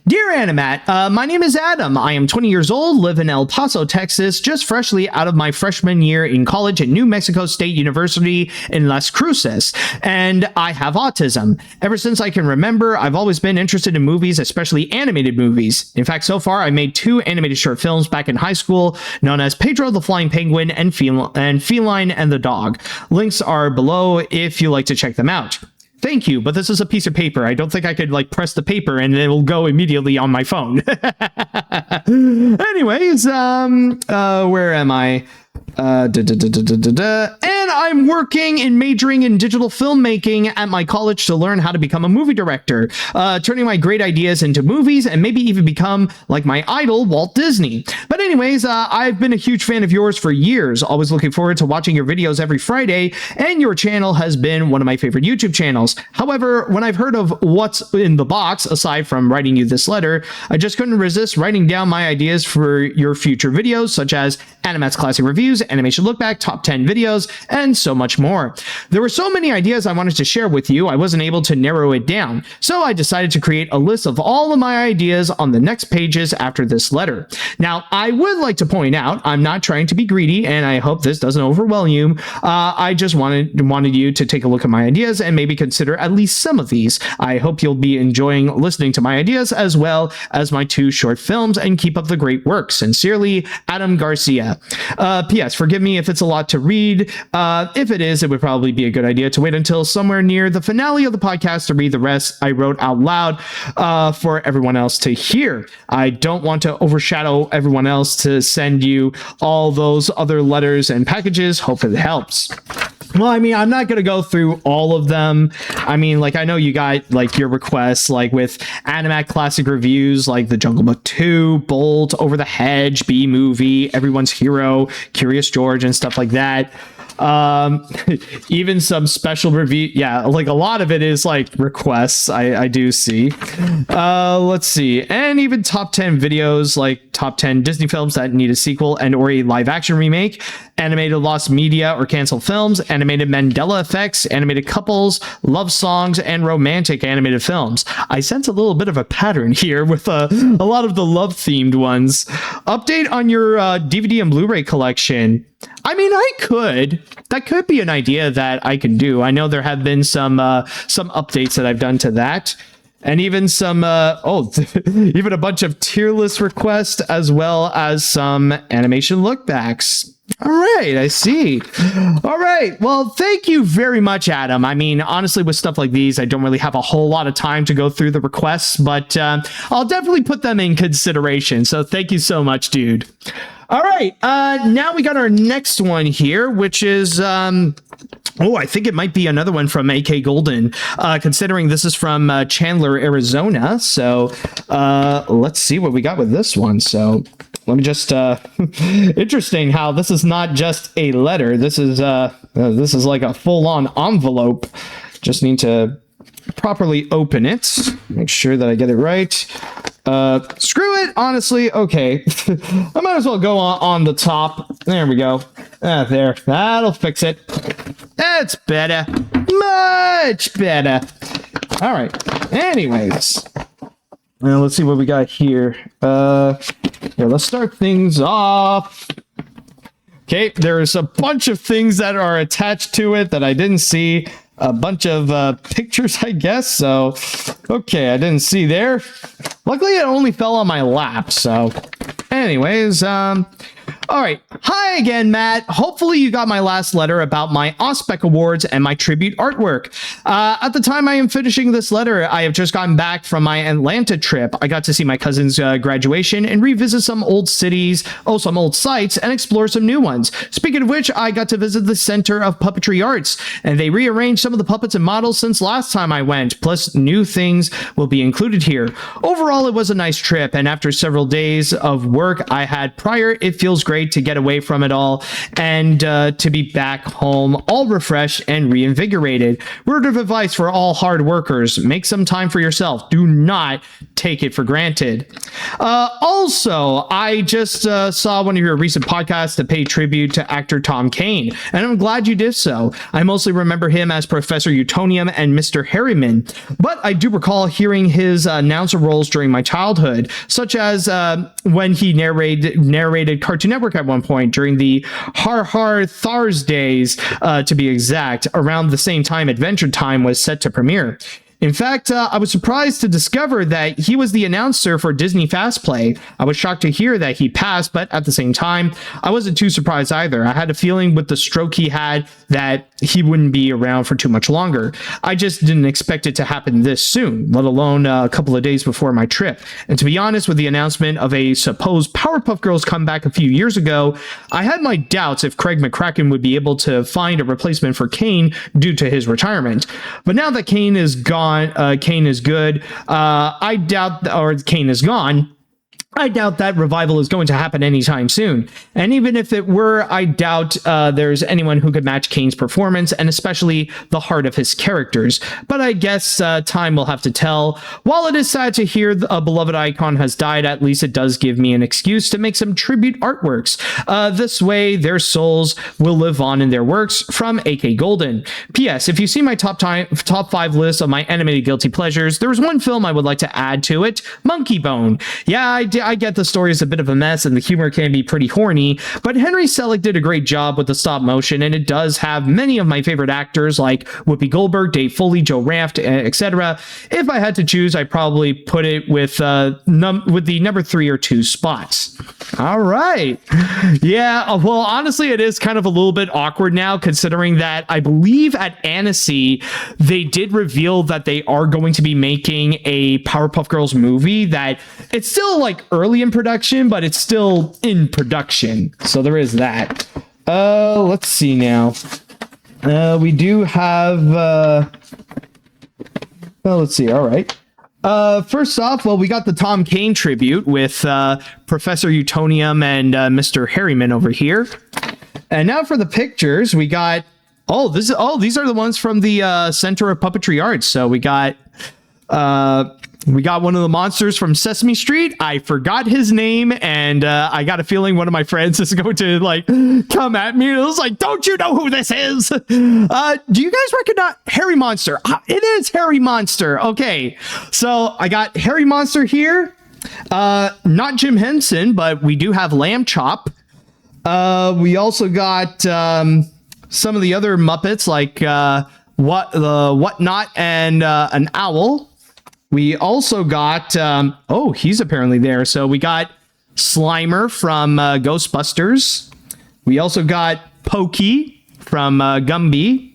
Dear AniMat, my name is Adam. I am 20 years old, live in El Paso, Texas, just freshly out of my freshman year in college at New Mexico State University in Las Cruces, and I have autism. Ever since I can remember, I've always been interested in movies, especially animated movies. In fact, so far, I made 2 animated short films back in high school, known as Pedro the Flying Penguin and Feline and the Dog. Links are below if you like to check them out. Thank you, but this is a piece of paper. I don't think I could press the paper and it will go immediately on my phone. Anyways, where am I? And I'm working and majoring in digital filmmaking at my college to learn how to become a movie director, turning my great ideas into movies and maybe even become like my idol, Walt Disney. But anyways, I've been a huge fan of yours for years, always looking forward to watching your videos every Friday, and your channel has been one of my favorite YouTube channels. However, when I've heard of what's in the box, aside from writing you this letter, I just couldn't resist writing down my ideas for your future videos, such as AniMat's Classic Reviews, Animation Look Back, Top 10 Videos, and so much more. There were so many ideas I wanted to share with you, I wasn't able to narrow it down, so I decided to create a list of all of my ideas on the next pages after this letter. Now, I would like to point out, I'm not trying to be greedy, and I hope this doesn't overwhelm you. I just wanted you to take a look at my ideas and maybe consider at least some of these. I hope you'll be enjoying listening to my ideas as well as my 2 short films, and keep up the great work. Sincerely, Adam Garcia. P.S. Forgive me if it's a lot to read. If it is, it would probably be a good idea to wait until somewhere near the finale of the podcast to read the rest I wrote out loud for everyone else to hear. I don't want to overshadow everyone else to send you all those other letters and packages. Hope it helps. Well, I mean, I'm not going to go through all of them. I mean, I know you got, your requests, with AniMat Classic Reviews, The Jungle Book 2, Bolt, Over the Hedge, B-Movie, Everyone's Hero, Curious George, and stuff like that. Even some special review. Yeah, a lot of it is requests. I do see. Let's see. And even top 10 videos, top 10 Disney films that need a sequel and or a live action remake, animated lost media or canceled films, animated Mandela effects, animated couples, love songs, and romantic animated films. I sense a little bit of a pattern here with a lot of the love themed ones. Update on your DVD and Blu-ray collection. I mean, that could be an idea that I can do. I know there have been some updates that I've done to that. And even some, even a bunch of tier list requests, as well as some animation lookbacks. All right, I see. All right, well, thank you very much, Adam. I mean, honestly, with stuff like these, I don't really have a whole lot of time to go through the requests, but I'll definitely put them in consideration. So thank you so much, dude. All right, now we got our next one here, which is... I think it might be another one from AK Golden, considering this is from Chandler, Arizona. So let's see what we got with this one. So let me just interesting how this is not just a letter. This is like a full-on envelope. Just need to properly open it. Make sure that I get it right. Screw it, honestly. Okay. I might as well go on the top. There we go. There. That'll fix it. That's better. Much better. All right. Anyways. Now let's see what we got here. Let's start things off. Okay, there's a bunch of things that are attached to it that I didn't see. A bunch of pictures, I guess. So, okay, I didn't see there. Luckily, it only fell on my lap. So, anyways, all right. Hi again, Matt. Hopefully you got my last letter about my Ospec Awards and my tribute artwork. At the time I am finishing this letter, I have just gotten back from my Atlanta trip. I got to see my cousin's graduation and revisit some old cities, some old sites, and explore some new ones. Speaking of which, I got to visit the Center of Puppetry Arts, and they rearranged some of the puppets and models since last time I went, plus new things will be included here. Overall, it was a nice trip, and after several days of work I had prior, it feels great great to get away from it all and to be back home, all refreshed and reinvigorated. Word of advice for all hard workers: make some time for yourself. Do not take it for granted. Also, I just saw one of your recent podcasts to pay tribute to actor Tom Kane, and I'm glad you did so. I mostly remember him as Professor Utonium and Mr. Harriman, but I do recall hearing his announcer roles during my childhood, such as when he narrated Cartoon Network at one point during the Har Har Thars days, to be exact, around the same time Adventure Time was set to premiere. In fact, I was surprised to discover that he was the announcer for Disney Fast Play. I was shocked to hear that he passed, but at the same time, I wasn't too surprised either. I had a feeling with the stroke he had that he wouldn't be around for too much longer. I just didn't expect it to happen this soon, let alone a couple of days before my trip. And to be honest, with the announcement of a supposed Powerpuff Girls comeback a few years ago, I had my doubts if Craig McCracken would be able to find a replacement for Kane due to his retirement. But now that Kane is gone, Kane is good. Kane is gone. I doubt that revival is going to happen anytime soon. And even if it were, I doubt there's anyone who could match Kane's performance, and especially the heart of his characters. But I guess time will have to tell. While it is sad to hear a beloved icon has died, at least it does give me an excuse to make some tribute artworks. This way, their souls will live on in their works. From AK Golden. P.S. If you see my top 5 list of my animated guilty pleasures, there was one film I would like to add to it: Monkey Bone. Yeah, I get the story is a bit of a mess and the humor can be pretty horny, but Henry Selick did a great job with the stop motion, and it does have many of my favorite actors like Whoopi Goldberg, Dave Foley, Joe Ranft, etc. If I had to choose, I'd probably put it with the number 3 or 2 spots. All right. Yeah, well, honestly, it is kind of a little bit awkward now, considering that I believe at Annecy, they did reveal that they are going to be making a Powerpuff Girls movie that it's still like early in production, but it's still in production. So there is that. Let's see now. We do have, let's see. All right. First off, well, we got the Tom Kane tribute with Professor Utonium and Mr. Harriman over here. And now for the pictures, we got, these are the ones from the Center of Puppetry Arts. So we got one of the monsters from Sesame Street. I forgot his name, and I got a feeling one of my friends is going to like come at me. It was like, don't you know who this is? Do you guys recognize Harry Monster? It is Harry Monster. Okay, so I got Harry Monster here. Not Jim Henson, but we do have Lamb Chop. We also got some of the other Muppets like Whatnot and an owl. We also got, he's apparently there. So we got Slimer from Ghostbusters. We also got Pokey from Gumby.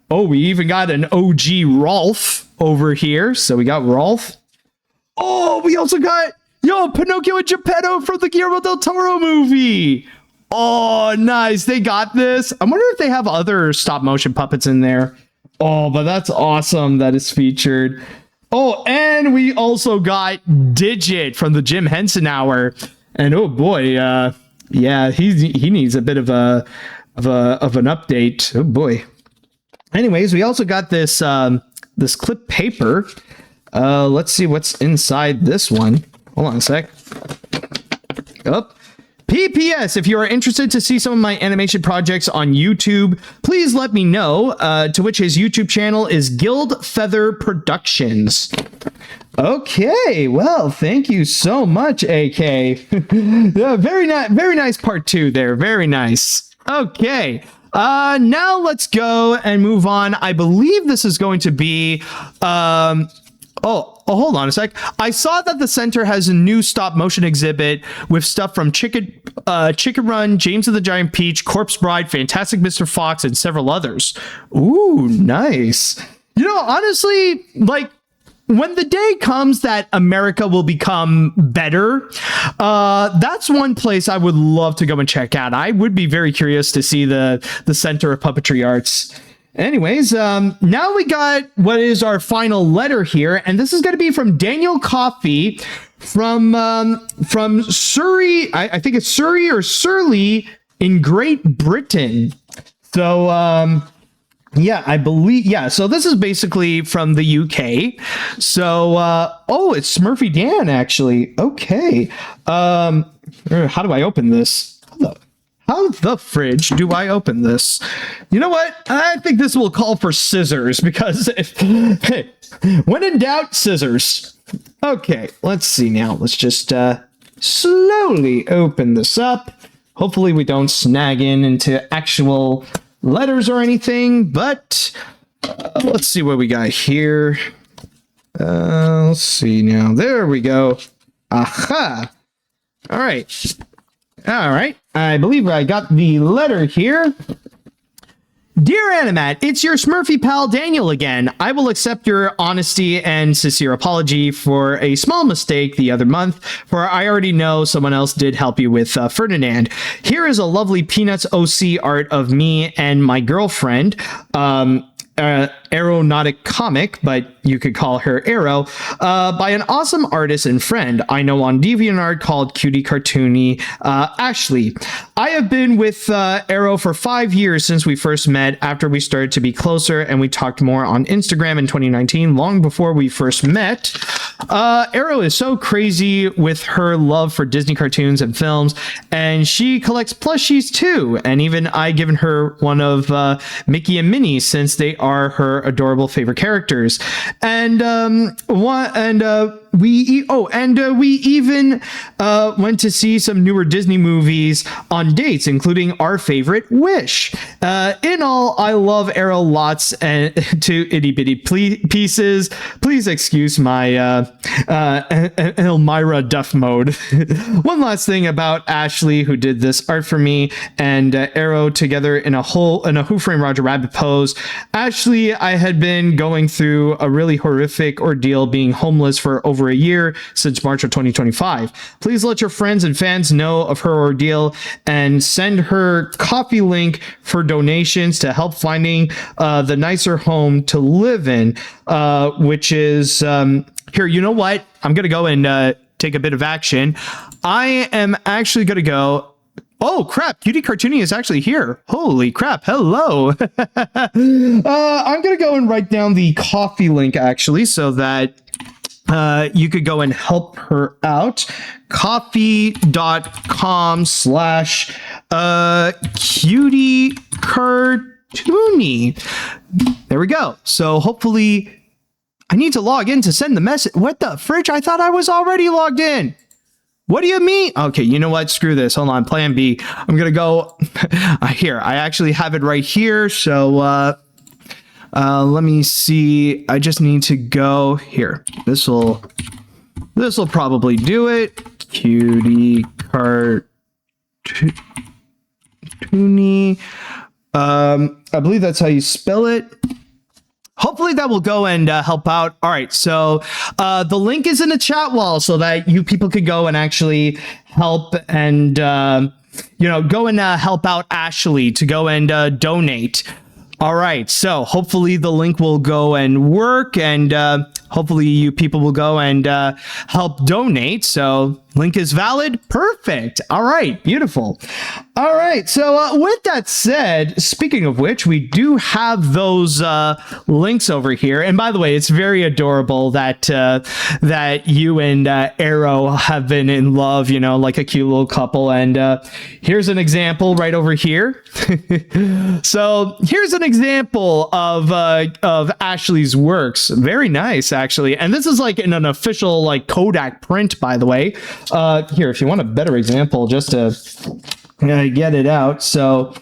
Oh, we even got an OG Rolf over here. So we got Rolf. Oh, we also got, Pinocchio and Geppetto from the Guillermo del Toro movie. Oh, nice. They got this. I wonder if they have other stop motion puppets in there. Oh, but that's awesome that is featured. Oh, and we also got Digit from the Jim Henson Hour, and oh boy, yeah, he needs a bit of an update. Oh boy. Anyways, we also got this this clip paper. Let's see what's inside this one. Hold on a sec. Up. PPS, if you are interested to see some of my animation projects on YouTube, please let me know, to which his YouTube channel is Guild Feather Productions. Okay, well, thank you so much, AK. Yeah, very nice part 2 there. Very nice. Okay. Now let's go and move on. I believe this is going to be hold on a sec. I saw that the center has a new stop motion exhibit with stuff from Chicken Run, James and the Giant Peach, Corpse Bride, Fantastic Mr. Fox, and several others. Ooh, nice. Honestly, like, when the day comes that America will become better, that's one place I would love to go and check out. I would be very curious to see the Center of Puppetry Arts. Anyways, now we got what is our final letter here, and this is going to be from Daniel Coffey from Surrey. I think it's Surrey or Surly in Great Britain. So yeah, I believe, yeah. So this is basically from the UK. So oh, it's Smurfy Dan actually. Okay. How do I open this? How the fridge do I open this? You know what? I think this will call for scissors because hey, when in doubt, scissors. Okay, let's see now. Let's just slowly open this up. Hopefully we don't snag into actual letters or anything, but let's see what we got here. Let's see now. There we go. Aha. All right. All right. I believe I got the letter here. Dear AniMat, it's your Smurfy pal Daniel again. I will accept your honesty and sincere apology for a small mistake the other month, for I already know someone else did help you with Ferdinand. Here is a lovely Peanuts OC art of me and my girlfriend, aeronautic comic, but you could call her Arrow, by an awesome artist and friend I know on DeviantArt called Cutie Cartoony Ashley. I have been with Arrow for 5 years since we first met after we started to be closer, and we talked more on Instagram in 2019, long before we first met. Arrow is so crazy with her love for Disney cartoons and films, and she collects plushies too, and even I given her one of Mickey and Minnie since they are her adorable favorite characters. And we even went to see some newer Disney movies on dates, including our favorite Wish. In all, I love Arrow lots and to itty bitty pieces. Please excuse my Elmira Duff mode. One last thing about Ashley, who did this art for me and Arrow together in a Who Framed Roger Rabbit pose. Ashley, I had been going through a really horrific ordeal, being homeless for over a year since March of 2025. Please let your friends and fans know of her ordeal and send her coffee link for donations to help finding the nicer home to live in, which is here. You know what? I'm going to go and take a bit of action. I am actually going to go. Oh, crap. Cutie Cartoony is actually here. Holy crap. Hello. I'm going to go and write down the coffee link, actually, so that you could go and help her out. Coffee.com/cutie cartoony. There we go. So hopefully I need to log in to send the message. What the fridge? I thought I was already logged in. What do you mean? Okay, you know what? Screw this. Hold on. Plan B. I'm going to go here. I actually have it right here. So let me see. I just need to go here. This will probably do it. Cutie cartoony. I believe that's how you spell it. Hopefully that will go and help out. All right, so the link is in the chat wall so that you people could go and actually help and go and help out Ashley to go and donate. All right, so hopefully the link will go and work, and hopefully you people will go and help donate. So link is valid. Perfect. All right, beautiful. All right, so with that said, speaking of which, we do have those links over here. And by the way, it's very adorable that that you and Arrow have been in love, like a cute little couple. And here's an example right over here. So here's an example of Ashley's works. Very nice, actually. And this is like in an official like Kodak print, by the way. Here, if you want a better example, just to get it out. So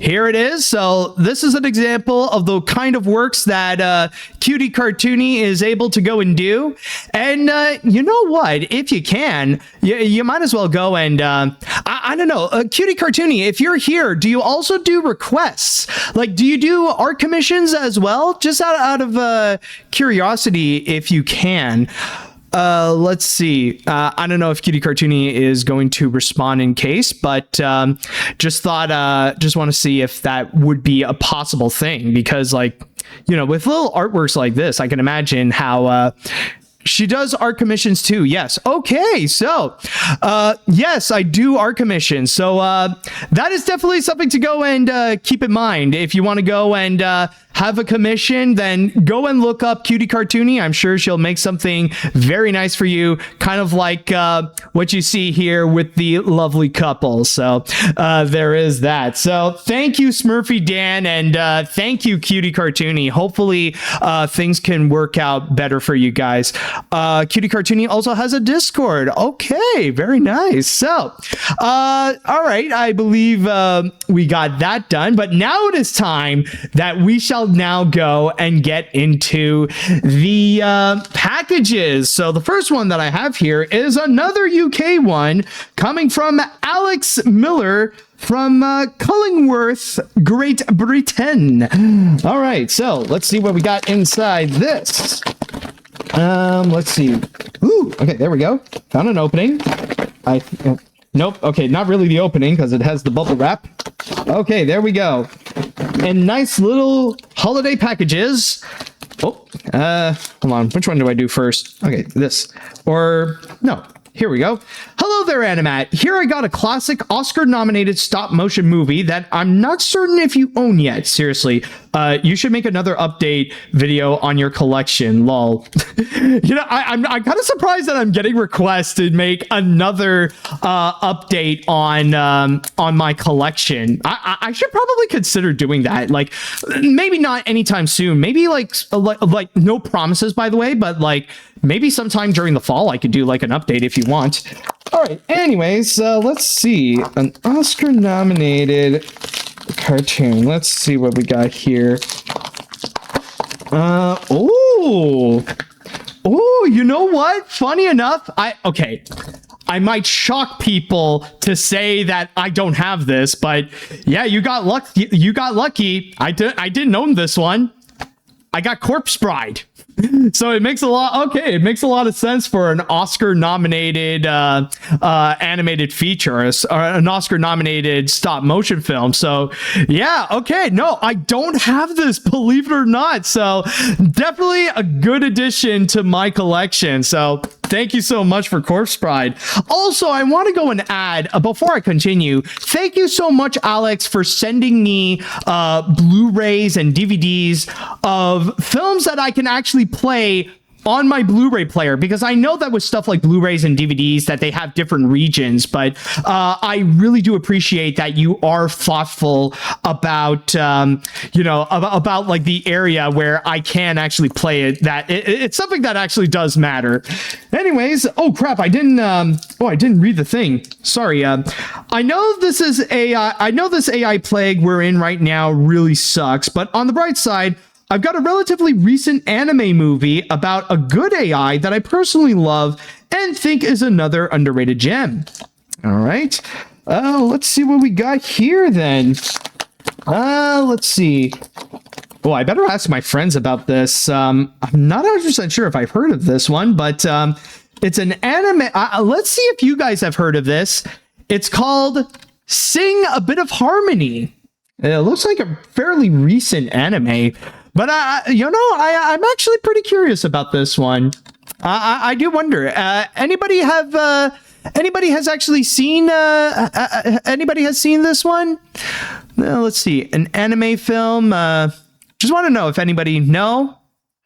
here it is. So this is an example of the kind of works that Cutie Cartoony is able to go and do. And you know what? If you can, you might as well go and I don't know, Cutie Cartoony, if you're here, do you also do requests? Like, do you do art commissions as well? Just out of curiosity, if you can. Let's see. I don't know if Cutie Cartoony is going to respond in case, but just want to see if that would be a possible thing, because like, you know, with little artworks like this, I can imagine how she does art commissions too. Yes. Okay. So, yes, I do art commissions. So, that is definitely something to go and keep in mind. If you want to go and have a commission, then go and look up Cutie Cartoony. I'm sure she'll make something very nice for you, kind of like what you see here with the lovely couple. So there is that. So thank you, Smurfy Dan, and thank you, Cutie Cartoony. Hopefully things can work out better for you guys. Cutie Cartoony also has a Discord. Okay, very nice. So, all right, I believe we got that done, but now it is time that we shall now go and get into the packages. So the first one that I have here is another UK one coming from Alex Miller from Cullingworth, Great Britain. All right, so let's see what we got inside this. Let's see. Ooh, okay, there we go. Found an opening. Nope. Okay, not really the opening because it has the bubble wrap. Okay, there we go. And nice little holiday packages. Oh, hold on. Which one do I do first? Okay, this. Or, no. Here we go. Hello there, AniMat. Here I got a classic Oscar-nominated stop-motion movie that I'm not certain if you own yet. Seriously, you should make another update video on your collection. Lol. You know, I'm kind of surprised that I'm getting requests to make another update on my collection. I should probably consider doing that. Like, maybe not anytime soon. Maybe like no promises, by the way, but like maybe sometime during the fall I could do like an update if you want. All right. Anyways, let's see. An Oscar-nominated cartoon. Let's see what we got here. Oh, you know what? Funny enough, I might shock people to say that I don't have this, but yeah, you got lucky. You got lucky. I didn't own this one. I got Corpse Bride. So it makes a lot of sense for an Oscar-nominated animated feature, or an Oscar-nominated stop-motion film. So yeah, okay, no, I don't have this, believe it or not. So definitely a good addition to my collection. So thank you so much for Corpse Bride. Also, I want to go and add, before I continue, thank you so much, Alex, for sending me Blu-rays and DVDs of films that I can actually play on my Blu-ray player, because I know that with stuff like Blu-rays and DVDs that they have different regions, but I really do appreciate that you are thoughtful about about like the area where I can actually play it. That it's something that actually does matter. Anyways, oh crap, I didn't read the thing. Sorry. I know this AI plague we're in right now really sucks, but on the bright side, I've got a relatively recent anime movie about a good AI that I personally love and think is another underrated gem. All right. Let's see what we got here then. Let's see. Oh, I better ask my friends about this. I'm not 100% sure if I've heard of this one, but it's an anime. Let's see if you guys have heard of this. It's called Sing a Bit of Harmony. It looks like a fairly recent anime. But, I'm actually pretty curious about this one. I do wonder, anybody has actually seen, anybody has seen this one? Let's see, an anime film. Just want to know if anybody, no,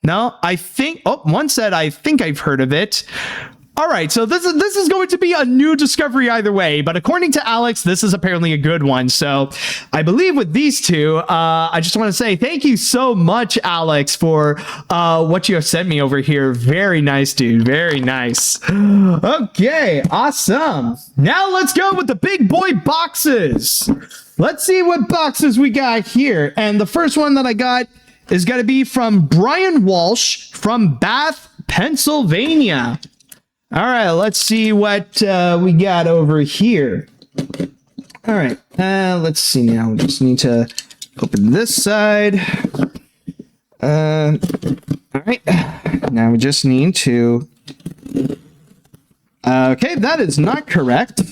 I think, one said, I think I've heard of it. All right, so this is going to be a new discovery either way, but according to Alex, this is apparently a good one. So I believe with these two, I just want to say thank you so much, Alex, for what you have sent me over here. Very nice, dude. Very nice. Okay, awesome. Now let's go with the big boy boxes. Let's see what boxes we got here. And the first one that I got is going to be from Brian Walsh from Bath, Pennsylvania. All right, let's see what we got over here. All right, let's see now. We just need to open this side. All right, now we just need to Okay, that is not correct.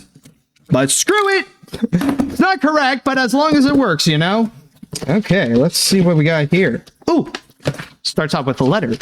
But screw it. It's not correct, but as long as it works, you know? Okay, let's see what we got here. Ooh, starts off with a letter.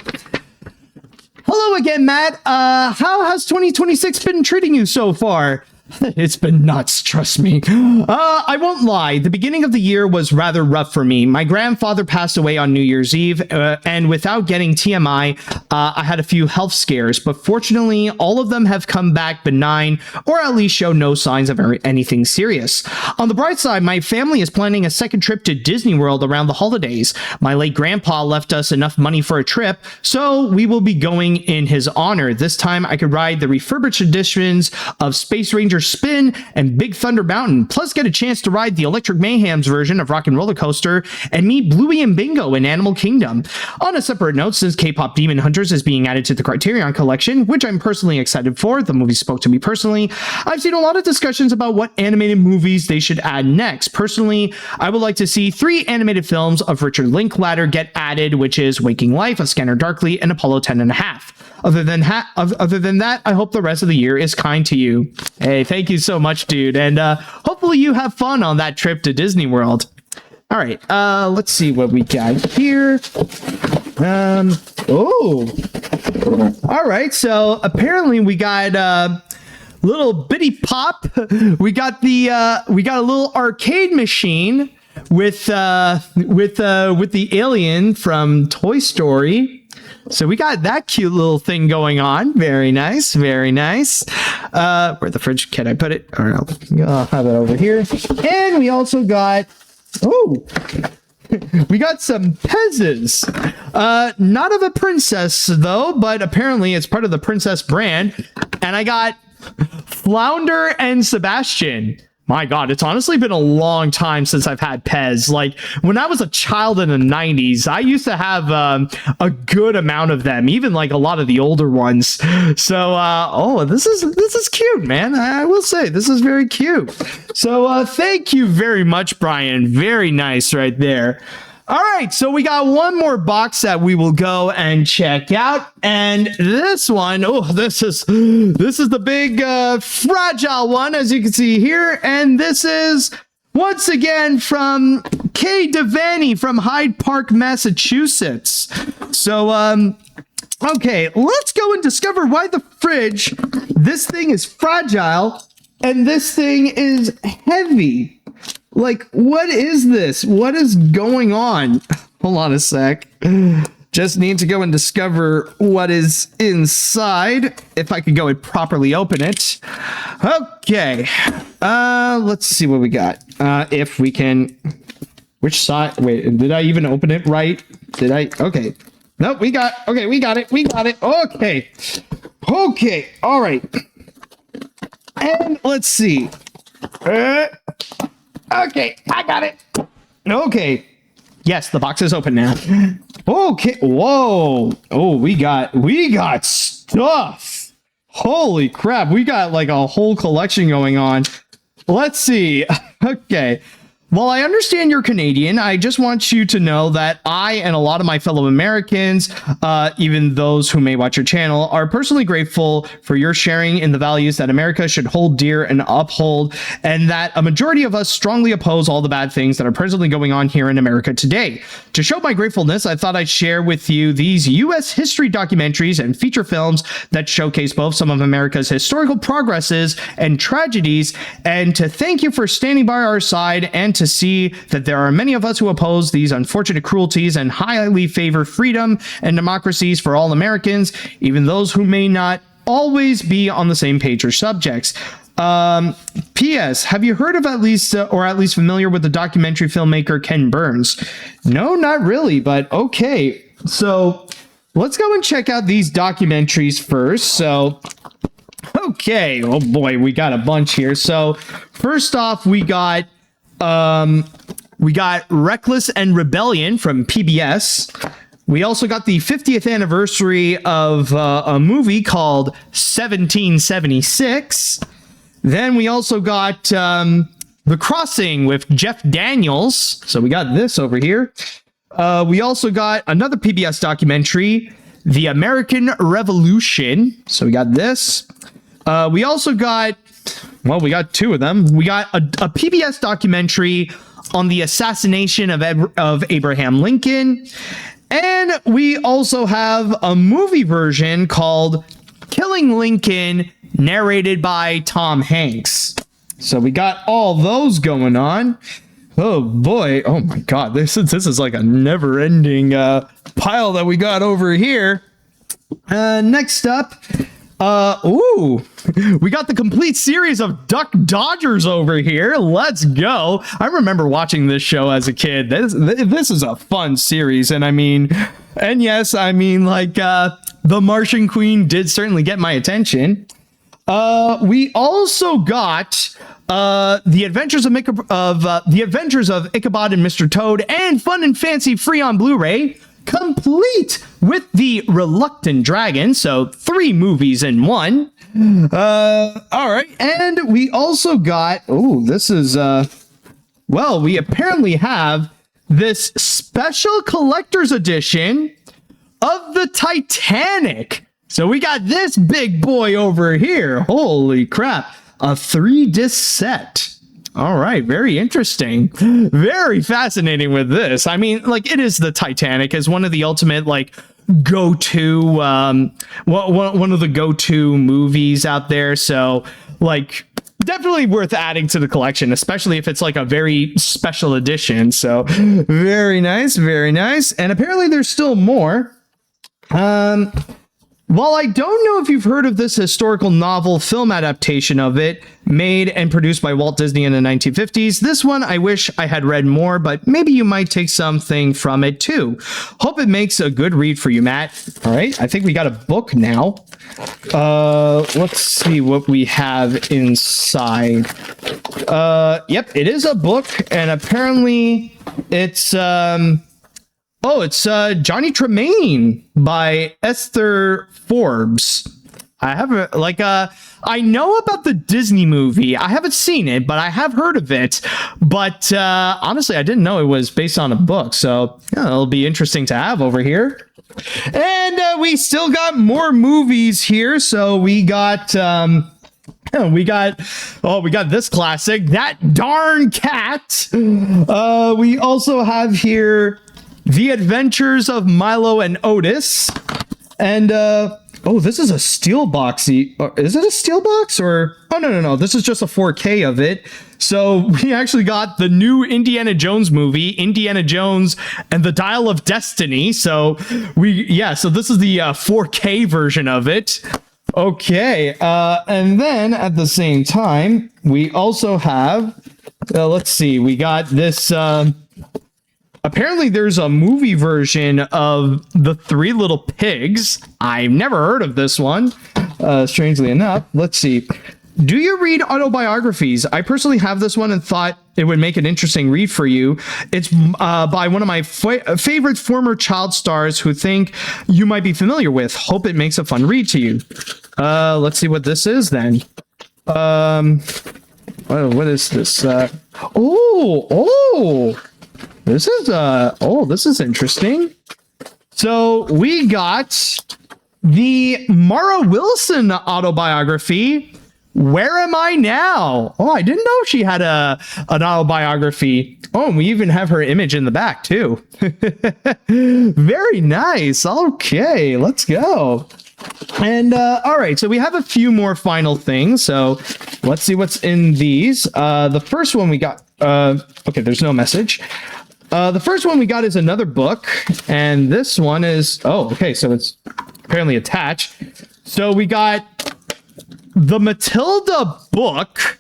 Hello again, Matt. How has 2026 been treating you so far? It's been nuts, trust me. I won't lie. The beginning of the year was rather rough for me. My grandfather passed away on New Year's Eve, and without getting TMI, I had a few health scares, but fortunately, all of them have come back benign, or at least show no signs of anything serious. On the bright side, my family is planning a second trip to Disney World around the holidays. My late grandpa left us enough money for a trip, so we will be going in his honor. This time, I could ride the refurbished editions of Space Ranger Spin and Big Thunder Mountain, plus get a chance to ride the Electric Mayhem's version of Rock and Roller Coaster and meet Bluey and Bingo in Animal Kingdom. On a separate note, since K-pop Demon Hunters is being added to the Criterion Collection, which I'm personally excited for, the movie spoke to me personally, I've seen a lot of discussions about what animated movies they should add next. Personally, I would like to see 3 animated films of Richard Linklater get added, which is Waking Life, A Scanner Darkly, and Apollo 10.5. Other than that, I hope the rest of the year is kind to you. Hey, thank you so much, dude. And hopefully you have fun on that trip to Disney World. All right, let's see what we got here. Oh, all right. So apparently we got little bitty pop. We got a little arcade machine with the alien from Toy Story. So we got that cute little thing going on. Very nice, very nice. Where the fridge can I put it? All right, I'll have it over here. And we also got, we got some Pezzes. Not of a princess though, but apparently it's part of the Princess brand. And I got Flounder and Sebastian. My God, it's honestly been a long time since I've had Pez. Like when I was a child in the 90s, I used to have a good amount of them, even like a lot of the older ones. So, this is cute, man. I will say this is very cute. So thank you very much, Brian. Very nice right there. All right, so we got one more box that we will go and check out, and this one, this is the big fragile one, as you can see here, and this is once again from Kay Devaney from Hyde Park, Massachusetts. So, okay, let's go and discover why the fridge, this thing is fragile, and this thing is heavy. Like, what is this? What is going on? Hold on a sec. Just need to go and discover what is inside. If I could go and properly open it. Okay. Let's see what we got. If we can... Which side? Wait, did I even open it right? Did I? Okay. Nope, we got it. We got it. Okay. Okay. All right. And let's see. Okay, I got it. Okay. Yes, the box is open now. Okay. Whoa. Oh, we got stuff. Holy crap. We got like a whole collection going on. Let's see. Okay. While I understand you're Canadian, I just want you to know that I and a lot of my fellow Americans, even those who may watch your channel, are personally grateful for your sharing in the values that America should hold dear and uphold, and that a majority of us strongly oppose all the bad things that are presently going on here in America today. To show my gratefulness, I thought I'd share with you these U.S. history documentaries and feature films that showcase both some of America's historical progresses and tragedies, and to thank you for standing by our side and to see that there are many of us who oppose these unfortunate cruelties and highly favor freedom and democracies for all Americans, even those who may not always be on the same page or subjects. P.S. Have you heard of at least familiar with the documentary filmmaker Ken Burns? No, not really, but okay. So let's go and check out these documentaries first. So, okay. Oh boy, we got a bunch here. So first off, we got Reckless and Rebellion from PBS. We also got the 50th anniversary of a movie called 1776. Then we also got The Crossing with Jeff Daniels. So we got this over here. We also got another PBS documentary, The American Revolution. So we got this. We also got, well, we got two of them. We got a PBS documentary on the assassination of Abraham Lincoln. And we also have a movie version called Killing Lincoln, narrated by Tom Hanks. So we got all those going on. Oh boy. Oh my God. This is like a never ending pile that we got over here. Next up, we got the complete series of Duck Dodgers over here. Let's go. I remember watching this show as a kid. This is a fun series. And yes, like the Martian Queen did certainly get my attention. We also got the Adventures of Ichabod and Mr. Toad and Fun and Fancy free on Blu-ray, complete with the Reluctant Dragon. So 3 movies in one. All right. And we also got, this is, we apparently have this special collector's edition of the Titanic. So we got this big boy over here. Holy crap. A 3-disc set. All right. Very interesting. Very fascinating with this. It is the Titanic as one of the ultimate, go-to, one of the go-to movies out there. So, definitely worth adding to the collection, especially if it's a very special edition. So, very nice. Very nice. And apparently there's still more. While I don't know if you've heard of this historical novel film adaptation of it, made and produced by Walt Disney in the 1950s, this one I wish I had read more, but maybe you might take something from it too. Hope it makes a good read for you, Matt. All right, I think we got a book now. Let's see what we have inside. Yep, it is a book, and apparently it's it's Johnny Tremaine by Esther Forbes. I haven't, I know about the Disney movie. I haven't seen it, but I have heard of it. But honestly, I didn't know it was based on a book. So it'll be interesting to have over here. And we still got more movies here. So we got this classic, That Darn Cat. We also have here The Adventures of Milo and Otis. And this is a steel box. Is it a steel box or? Oh, no. This is just a 4K of it. So we actually got the new Indiana Jones movie, Indiana Jones and the Dial of Destiny. So so this is the 4K version of it. Okay. And then at the same time, we also have, let's see, we got this, apparently there's a movie version of The Three Little Pigs. I've never heard of this one, strangely enough. Let's see. Do you read autobiographies? I personally have this one and thought it would make an interesting read for you. It's by one of my favorite former child stars who think you might be familiar with. Hope it makes a fun read to you. Let's see what this is then. What is this? This is interesting. So we got the Mara Wilson autobiography, Where Am I Now? Oh, I didn't know she had an autobiography. Oh, and we even have her image in the back too. Very nice. Okay, let's go. And all right, so we have a few more final things. So let's see what's in these. The first one we got, okay, there's no message. The first one we got is another book, and this one is, so it's apparently attached. So we got the Matilda book.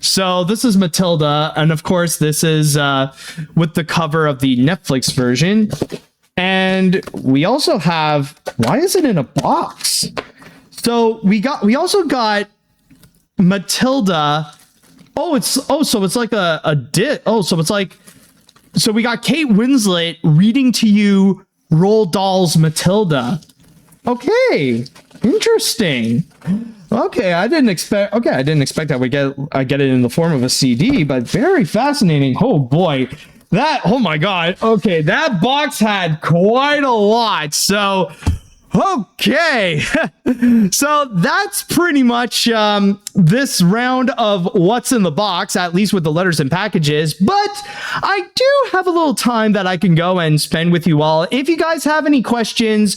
So this is Matilda, and of course this is with the cover of the Netflix version. And we also have, why is it in a box? So we also got Matilda. So it's like so we got Kate Winslet reading to you Roald Dahl's Matilda. Okay, interesting. Okay, I didn't expect that I get it in the form of a CD, but very fascinating. Oh boy. Oh my God. Okay, that box had quite a lot. So Okay, so that's pretty much this round of what's in the box, at least with the letters and packages. But I do have a little time that I can go and spend with you all. If you guys have any questions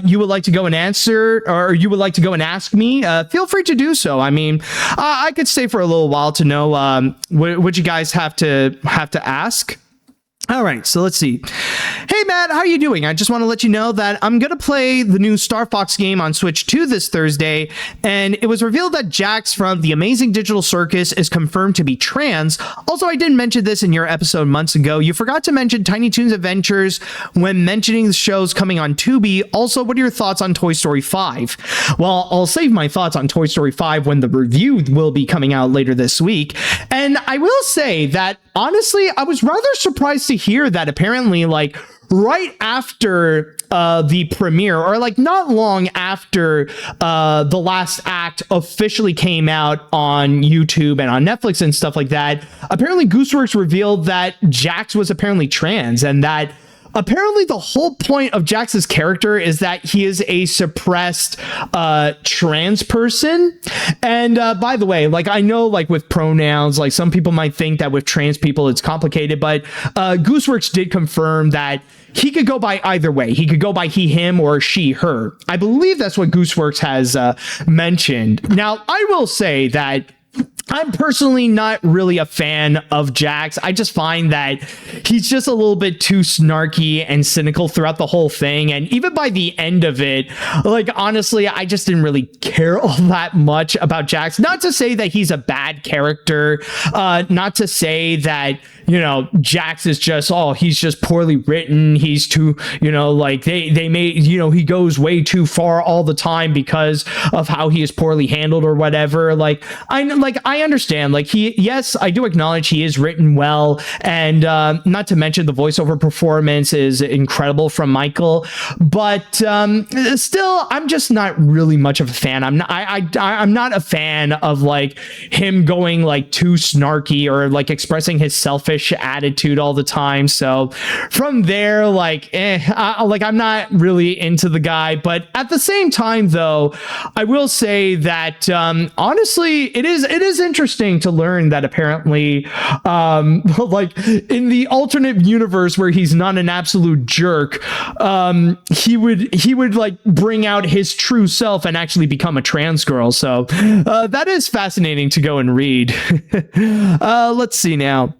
you would like to go and answer, or you would like to go and ask me, feel free to do so. I mean, I could stay for a little while to know what you guys have to ask. All right, so let's see. Hey, Matt, how are you doing? I just want to let you know that I'm going to play the new Star Fox game on Switch 2 this Thursday, and it was revealed that Jax from The Amazing Digital Circus is confirmed to be trans. Also, I didn't mention this in your episode months ago. You forgot to mention Tiny Toons Adventures when mentioning the shows coming on Tubi. Also, what are your thoughts on Toy Story 5? Well, I'll save my thoughts on Toy Story 5 when the review will be coming out later this week. And I will say that, honestly, I was rather surprised to hear that apparently, like, right after the premiere, or like not long after the last act officially came out on YouTube and on Netflix and stuff like that, apparently Gooseworks revealed that Jax was apparently trans, and that apparently the whole point of Jax's character is that he is a suppressed trans person. And by the way, like, I know, like, with pronouns, like, some people might think that with trans people it's complicated, but Gooseworks did confirm that he could go by either way. He could go by he, him, or she, her. I believe that's what Gooseworks has mentioned. Now, I will say that I'm personally not really a fan of Jax. I just find that he's just a little bit too snarky and cynical throughout the whole thing. And even by the end of it, like, honestly, I just didn't really care all that much about Jax. Not to say that he's a bad character, not to say that, you know, Jax is just, oh, he's just poorly written. He's too, you know, like, they made, you know, he goes way too far all the time because of how he is poorly handled or whatever. Like, I understand, like, yes, I do acknowledge he is written well, and not to mention the voiceover performance is incredible from Michael, but still, I'm just not really much of a fan. I'm not a fan of, like, him going, like, too snarky or, like, expressing his selfish attitude all the time. So from there, like, I'm not really into the guy. But at the same time, though, I will say that honestly, it is interesting to learn that apparently, like, in the alternate universe where he's not an absolute jerk, he would like bring out his true self and actually become a trans girl. So that is fascinating to go and read. Let's see now.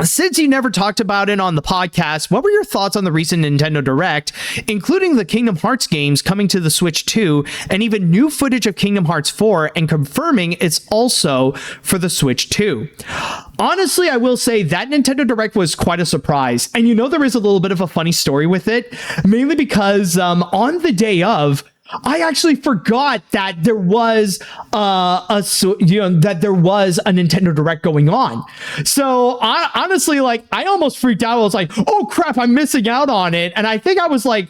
Since you never talked about it on the podcast, what were your thoughts on the recent Nintendo Direct, including the Kingdom Hearts games coming to the Switch 2, and even new footage of Kingdom Hearts 4, and confirming it's also for the Switch 2? Honestly, I will say that Nintendo Direct was quite a surprise. And you know, there is a little bit of a funny story with it, mainly because on the day of, I actually forgot that there was that there was a Nintendo Direct going on. So honestly, like, I almost freaked out. I was like, oh crap, I'm missing out on it. And I think I was like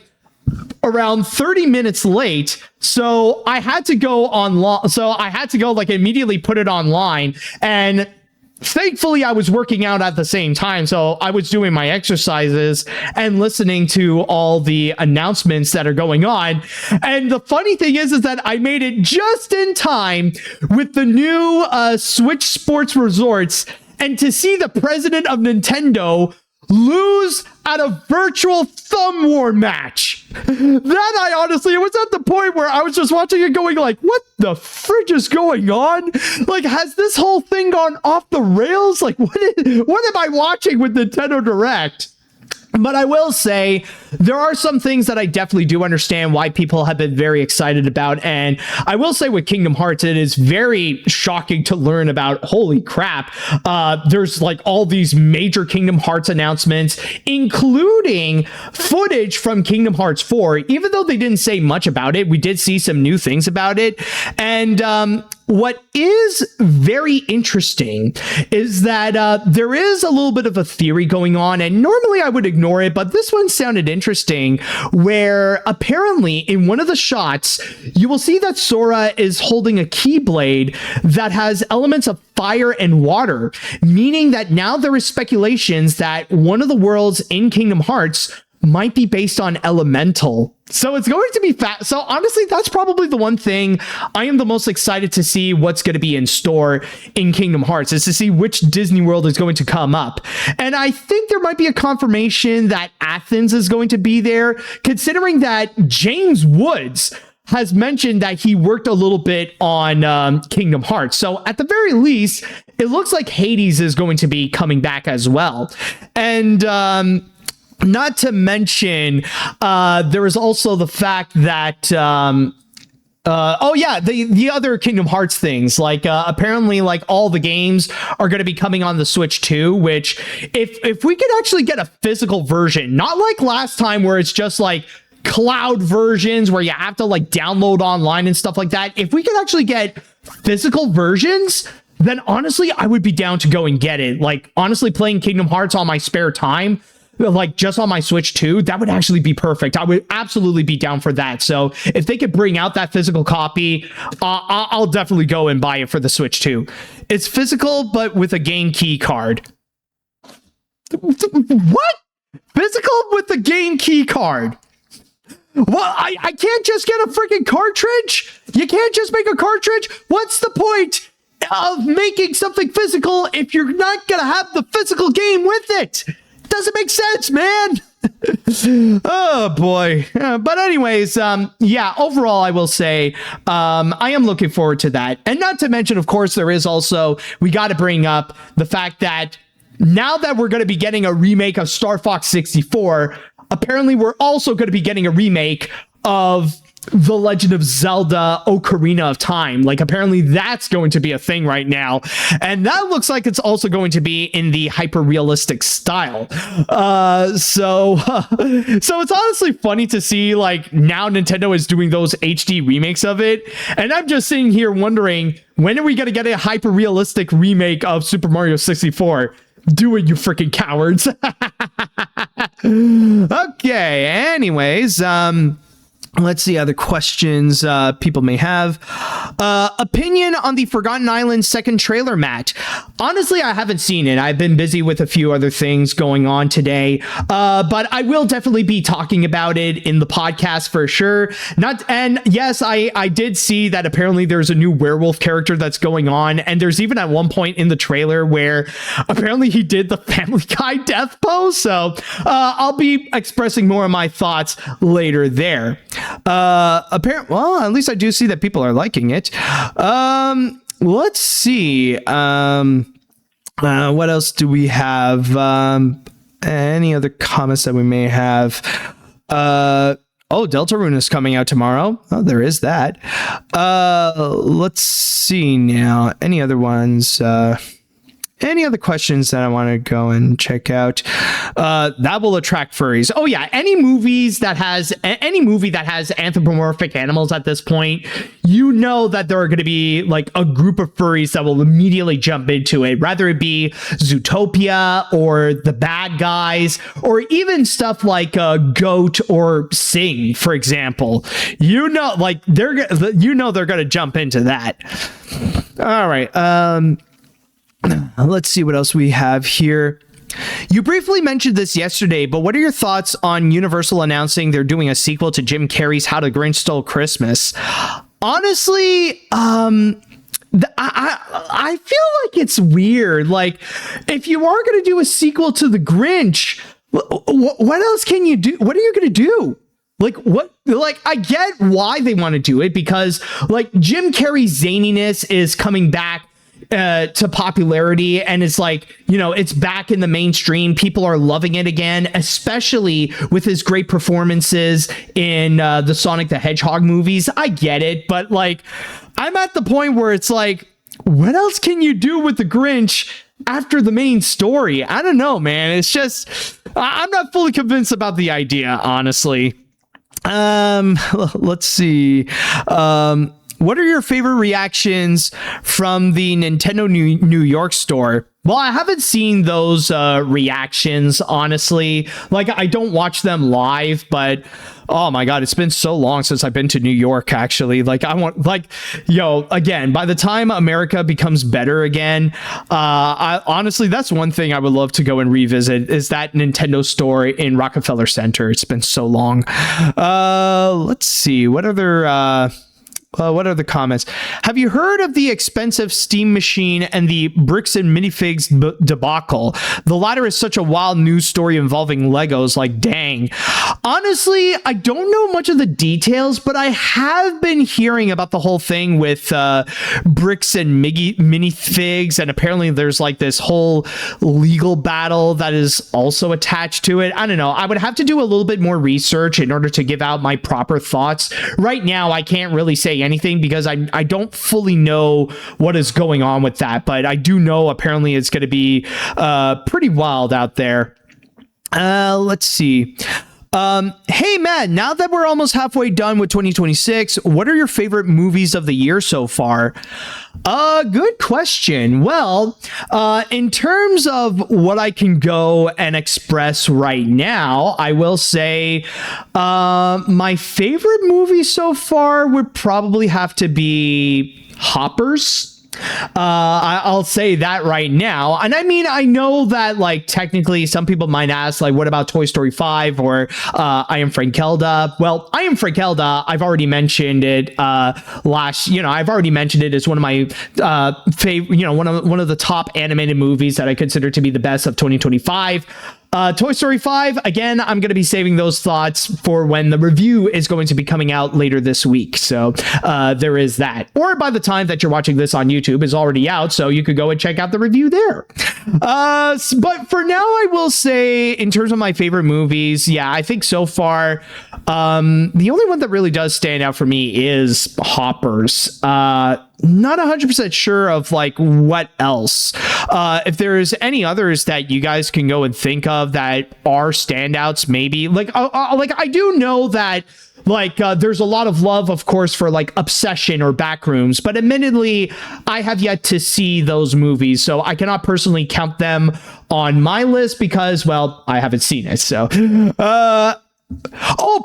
around 30 minutes late. So I had to go online. So I had to go, like, immediately put it online. And thankfully, I was working out at the same time, so I was doing my exercises and listening to all the announcements that are going on. And the funny thing is that I made it just in time with the new Switch Sports Resorts, and to see the president of Nintendo lose at a virtual thumb war match. That I honestly, it was at the point where I was just watching it going like, what the fridge is going on? Like, has this whole thing gone off the rails? Like, what am I watching with Nintendo Direct? But I will say there are some things that I definitely do understand why people have been very excited about. And I will say with Kingdom Hearts, it is very shocking to learn about, holy crap, there's like all these major Kingdom Hearts announcements, including footage from Kingdom Hearts 4. Even though they didn't say much about it, we did see some new things about it. And what is very interesting is that there is a little bit of a theory going on, and normally I would ignore it, but this one sounded interesting, where apparently in one of the shots, you will see that Sora is holding a Keyblade that has elements of fire and water, meaning that now there is speculations that one of the worlds in Kingdom Hearts might be based on Elemental. So it's going to be fat. So honestly, that's probably the one thing I am the most excited to see what's going to be in store in Kingdom Hearts, is to see which Disney World is going to come up. And I think there might be a confirmation that Athens is going to be there, considering that James Woods has mentioned that he worked a little bit on Kingdom Hearts. So at the very least, it looks like Hades is going to be coming back as well. And not to mention, there is also the fact that the other Kingdom Hearts things, like apparently like all the games are going to be coming on the Switch too, which if we could actually get a physical version, not like last time where it's just like cloud versions where you have to like download online and stuff like that. If we could actually get physical versions, then honestly, I would be down to go and get it. Like honestly, playing Kingdom Hearts on my spare time, like just on my Switch 2, that would actually be perfect. I would absolutely be down for that. So if they could bring out that physical copy, I'll definitely go and buy it for the Switch 2. It's physical, but with a game key card. What? Physical with a game key card? Well, I can't just get a freaking cartridge? You can't just make a cartridge? What's the point of making something physical if you're not going to have the physical game with it? Doesn't make sense, man. Oh boy. But anyways, overall, I will say I am looking forward to that. And not to mention, of course, there is also, we got to bring up the fact that now that we're going to be getting a remake of Star Fox 64, apparently we're also going to be getting a remake of The Legend of Zelda Ocarina of Time. Like apparently that's going to be a thing right now. And that looks like it's also going to be in the hyper realistic style. So it's honestly funny to see like now Nintendo is doing those HD remakes of it. And I'm just sitting here wondering, when are we going to get a hyper realistic remake of Super Mario 64? Do it, you freaking cowards. Okay, anyways, let's see other questions people may have. Opinion on the Forgotten Island second trailer, Matt. Honestly, I haven't seen it. I've been busy with a few other things going on today, but I will definitely be talking about it in the podcast for sure. And yes, I did see that apparently there's a new werewolf character that's going on, and there's even at one point in the trailer where apparently he did the Family Guy death pose. So I'll be expressing more of my thoughts later there. Well, at least I do see that people are liking it. Let's see. What else do we have? Any other comments that we may have? Deltarune is coming out tomorrow. Oh, there is that. Let's see now. Any other ones? Any other questions that I want to go and check out that will attract furries? Oh yeah, any movie that has anthropomorphic animals at this point, you know that there are going to be like a group of furries that will immediately jump into it, rather it be Zootopia or The Bad Guys or even stuff like Goat or Sing, for example. You know, like they're going to jump into that. All right. Let's see what else we have here. You briefly mentioned this yesterday, but what are your thoughts on Universal announcing they're doing a sequel to Jim Carrey's How the Grinch Stole Christmas? Honestly, I feel like it's weird. Like, if you are going to do a sequel to The Grinch, what else can you do? What are you going to do? Like, what? Like, I get why they want to do it, because like Jim Carrey's zaniness is coming back to popularity, and it's like, you know, it's back in the mainstream. People are loving it again, especially with his great performances in the Sonic the Hedgehog movies. I get it, but like, I'm at the point where it's like, what else can you do with the Grinch after the main story? I don't know, man. It's just, I'm not fully convinced about the idea, honestly. Let's see. what are your favorite reactions from the Nintendo New York store? Well, I haven't seen those reactions, honestly. Like, I don't watch them live, but oh my God, it's been so long since I've been to New York, actually. Like, I want, like, yo, again, by the time America becomes better again, I honestly, that's one thing I would love to go and revisit is that Nintendo store in Rockefeller Center. It's been so long. Let's see, what are the comments? Have you heard of the expensive Steam machine and the bricks and minifigs debacle? The latter is such a wild news story involving Legos. Like, dang. Honestly, I don't know much of the details, but I have been hearing about the whole thing with bricks and minifigs, and apparently there's like this whole legal battle that is also attached to it. I don't know. I would have to do a little bit more research in order to give out my proper thoughts. Right now, I can't really say anything because I don't fully know what is going on with that, but I do know apparently it's going to be pretty wild out there. Let's see. Hey, Matt, now that we're almost halfway done with 2026, what are your favorite movies of the year so far? Good question. Well, in terms of what I can go and express right now, I will say my favorite movie so far would probably have to be Hoppers. I'll say that right now. And I mean, I know that like technically some people might ask like, what about Toy Story 5 or I Am Frankelda? Well, I Am Frankelda, I've already mentioned it I've already mentioned it as one of my favorite, one of the top animated movies that I consider to be the best of 2025. Toy Story 5, again, I'm going to be saving those thoughts for when the review is going to be coming out later this week. So there is that. Or by the time that you're watching this on YouTube is already out, so you could go and check out the review there. But for now, I will say, in terms of my favorite movies, yeah, I think so far, the only one that really does stand out for me is Hoppers. Not 100% sure of like what else. If there's any others that you guys can go and think of that are standouts, maybe like I do know that like there's a lot of love, of course, for like Obsession or Backrooms, but admittedly, I have yet to see those movies, so I cannot personally count them on my list because, well, I haven't seen it. So,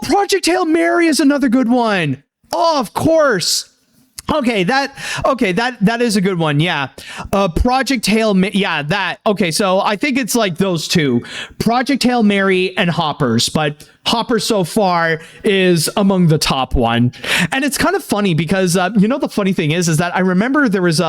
Project Hail Mary is another good one. Oh, of course. Okay, that is a good one. Yeah. Project Hail Mary. Yeah, that. Okay, so I think it's like those two. Project Hail Mary and Hoppers, but Hoppers so far is among the top one. And it's kind of funny because, the funny thing is that I remember there was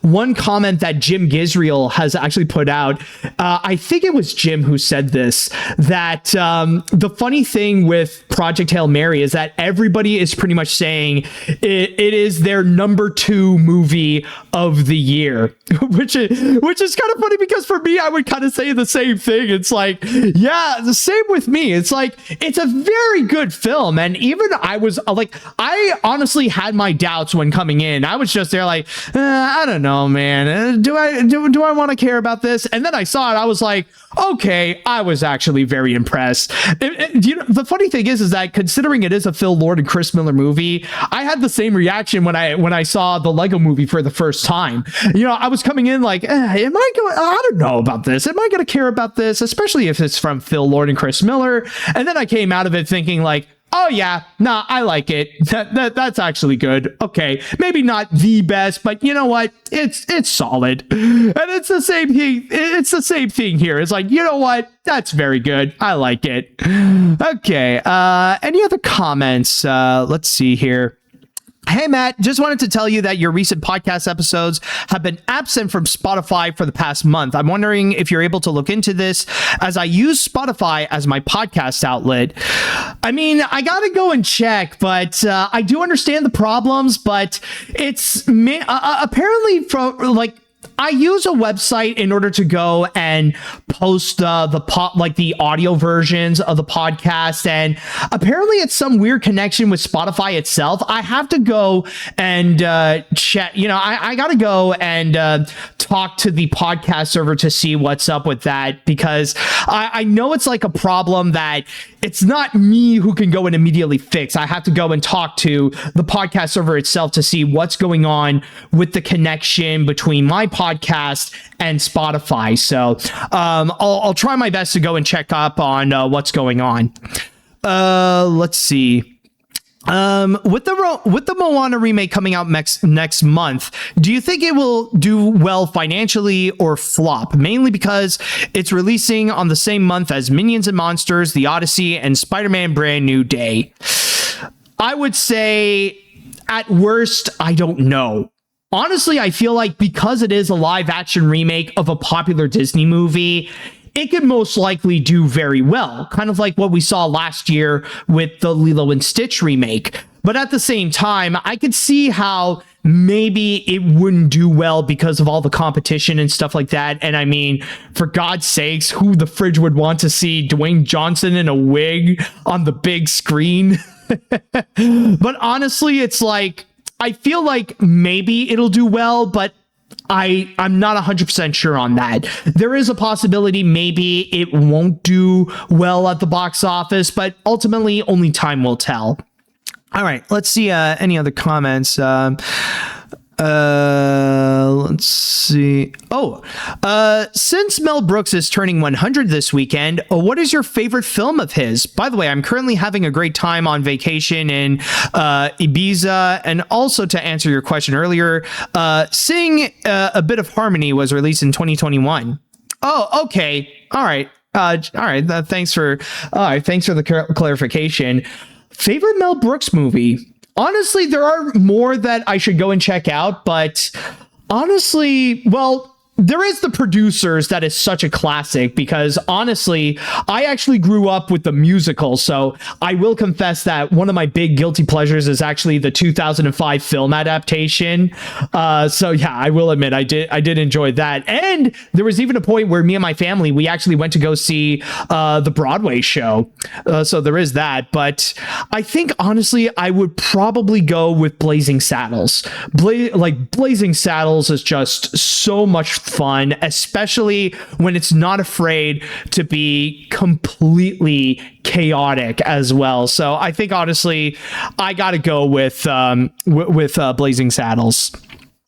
one comment that Jim Gisriel has actually put out. I think it was Jim who said this, that the funny thing with Project Hail Mary is that everybody is pretty much saying it is their number 2 movie of the year, which is kind of funny because for me, I would kind of say the same thing. It's like, yeah, the same with me. It's like, it's a very good film. And even I was like, I honestly had my doubts when coming in. I was just there like, I don't know, man. Do I want to care about this? And then I saw it. I was like, okay, I was actually very impressed. The funny thing is that considering it is a Phil Lord and Chris Miller movie, I had the same reaction when I saw the Lego movie for the first time. I was coming in like, I don't know about this. Am I going to care about this? Especially if it's from Phil Lord and Chris Miller. And then I came out of it thinking like, oh yeah, nah, I like it. That's actually good. Okay, maybe not the best, but you know what? It's solid. And it's the same thing. It's the same thing here. It's like, you know what? That's very good. I like it. Okay. Any other comments? Let's see here. Hey, Matt, just wanted to tell you that your recent podcast episodes have been absent from Spotify for the past month. I'm wondering if you're able to look into this, as I use Spotify as my podcast outlet. I mean, I got to go and check, but I do understand the problems, but it's apparently from like, I use a website in order to go and post the audio versions of the podcast, and apparently it's some weird connection with Spotify itself. I have to go and check. I got to go and talk to the podcast server to see what's up with that, because I know it's like a problem that it's not me who can go and immediately fix. I have to go and talk to the podcast server itself to see what's going on with the connection between my podcast and Spotify. So I'll try my best to go and check up on what's going on. Let's see. With the Moana remake coming out next month, do you think it will do well financially or flop? Mainly because it's releasing on the same month as Minions and Monsters, The Odyssey, and Spider-Man Brand New Day. I would say, at worst, I don't know. Honestly, I feel like because it is a live-action remake of a popular Disney movie, it could most likely do very well, kind of like what we saw last year with the Lilo and Stitch remake. But at the same time, I could see how maybe it wouldn't do well because of all the competition and stuff like that. And I mean, for God's sakes, who the fridge would want to see Dwayne Johnson in a wig on the big screen? But honestly, it's like, I feel like maybe it'll do well, but I'm not 100% sure on that. There is a possibility maybe it won't do well at the box office, but ultimately only time will tell. All right, let's see any other comments. Let's see. Since Mel Brooks is turning 100 this weekend, what is your favorite film of his? By the way, I'm currently having a great time on vacation in Ibiza. And also, to answer your question earlier, Sing A Bit of Harmony was released in 2021. Oh, okay. All right. Thanks for the clarification. Favorite Mel Brooks movie? Honestly, there are more that I should go and check out, but honestly, well, there is The Producers that is such a classic, because honestly, I actually grew up with the musical, so I will confess that one of my big guilty pleasures is actually the 2005 film adaptation. So yeah, I will admit I did enjoy that. And there was even a point where me and my family, we actually went to go see the Broadway show. So there is that. But I think honestly, I would probably go with Blazing Saddles. Blazing Saddles is just so much fun, especially when it's not afraid to be completely chaotic as well. So I think honestly, I got to go with Blazing Saddles.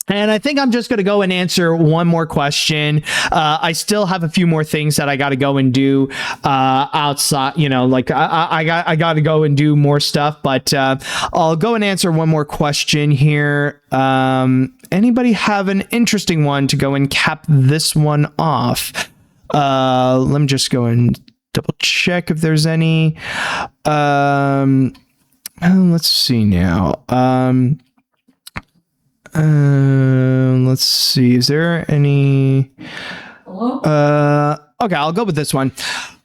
And I think I'm just going to go and answer one more question. I still have a few more things that I got to go and do outside, I got to go and do more stuff, but I'll go and answer one more question here. Anybody have an interesting one to go and cap this one off? Let me just go and double check if there's any. Let's see now. Let's see. Is there any? Hello? Okay, I'll go with this one.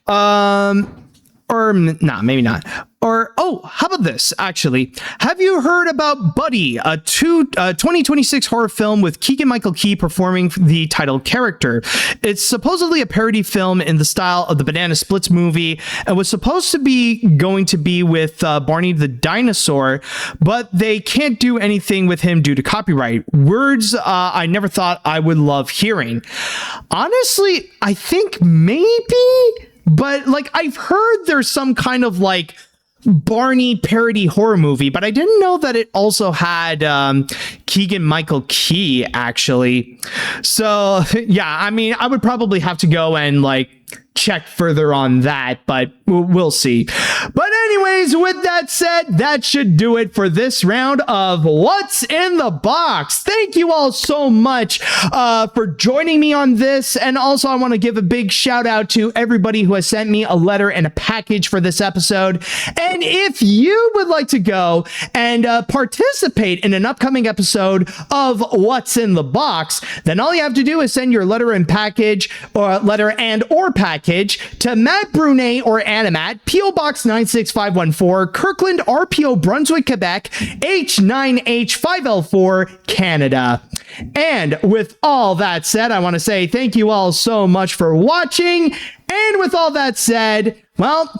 Or nah, maybe not. Or, how about this, actually? Have you heard about Buddy, a 2026 horror film with Keegan-Michael Key performing the title character? It's supposedly a parody film in the style of the Banana Splits movie and was supposed to be going to be with Barney the Dinosaur, but they can't do anything with him due to copyright. Words I never thought I would love hearing. Honestly, I think maybe, but I've heard there's some kind of Barney parody horror movie, but I didn't know that it also had Keegan-Michael Key, actually. So yeah, I mean, I would probably have to go and check further on that, but we'll see. But anyways, with that said, that should do it for this round of What's in the Box. Thank you all so much for joining me on this. And also, I want to give a big shout out to everybody who has sent me a letter and a package for this episode. And if you would like to go and participate in an upcoming episode of What's in the Box, then all you have to do is send your letter and package, or letter and or package, to Matt Brunet or AniMat, P.O. Box 965 H514, Kirkland RPO Brunswick, Quebec, H9H5L4, Canada. And with all that said, I want to say thank you all so much for watching. And with all that said, well,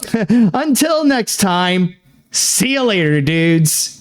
until next time, see you later, dudes.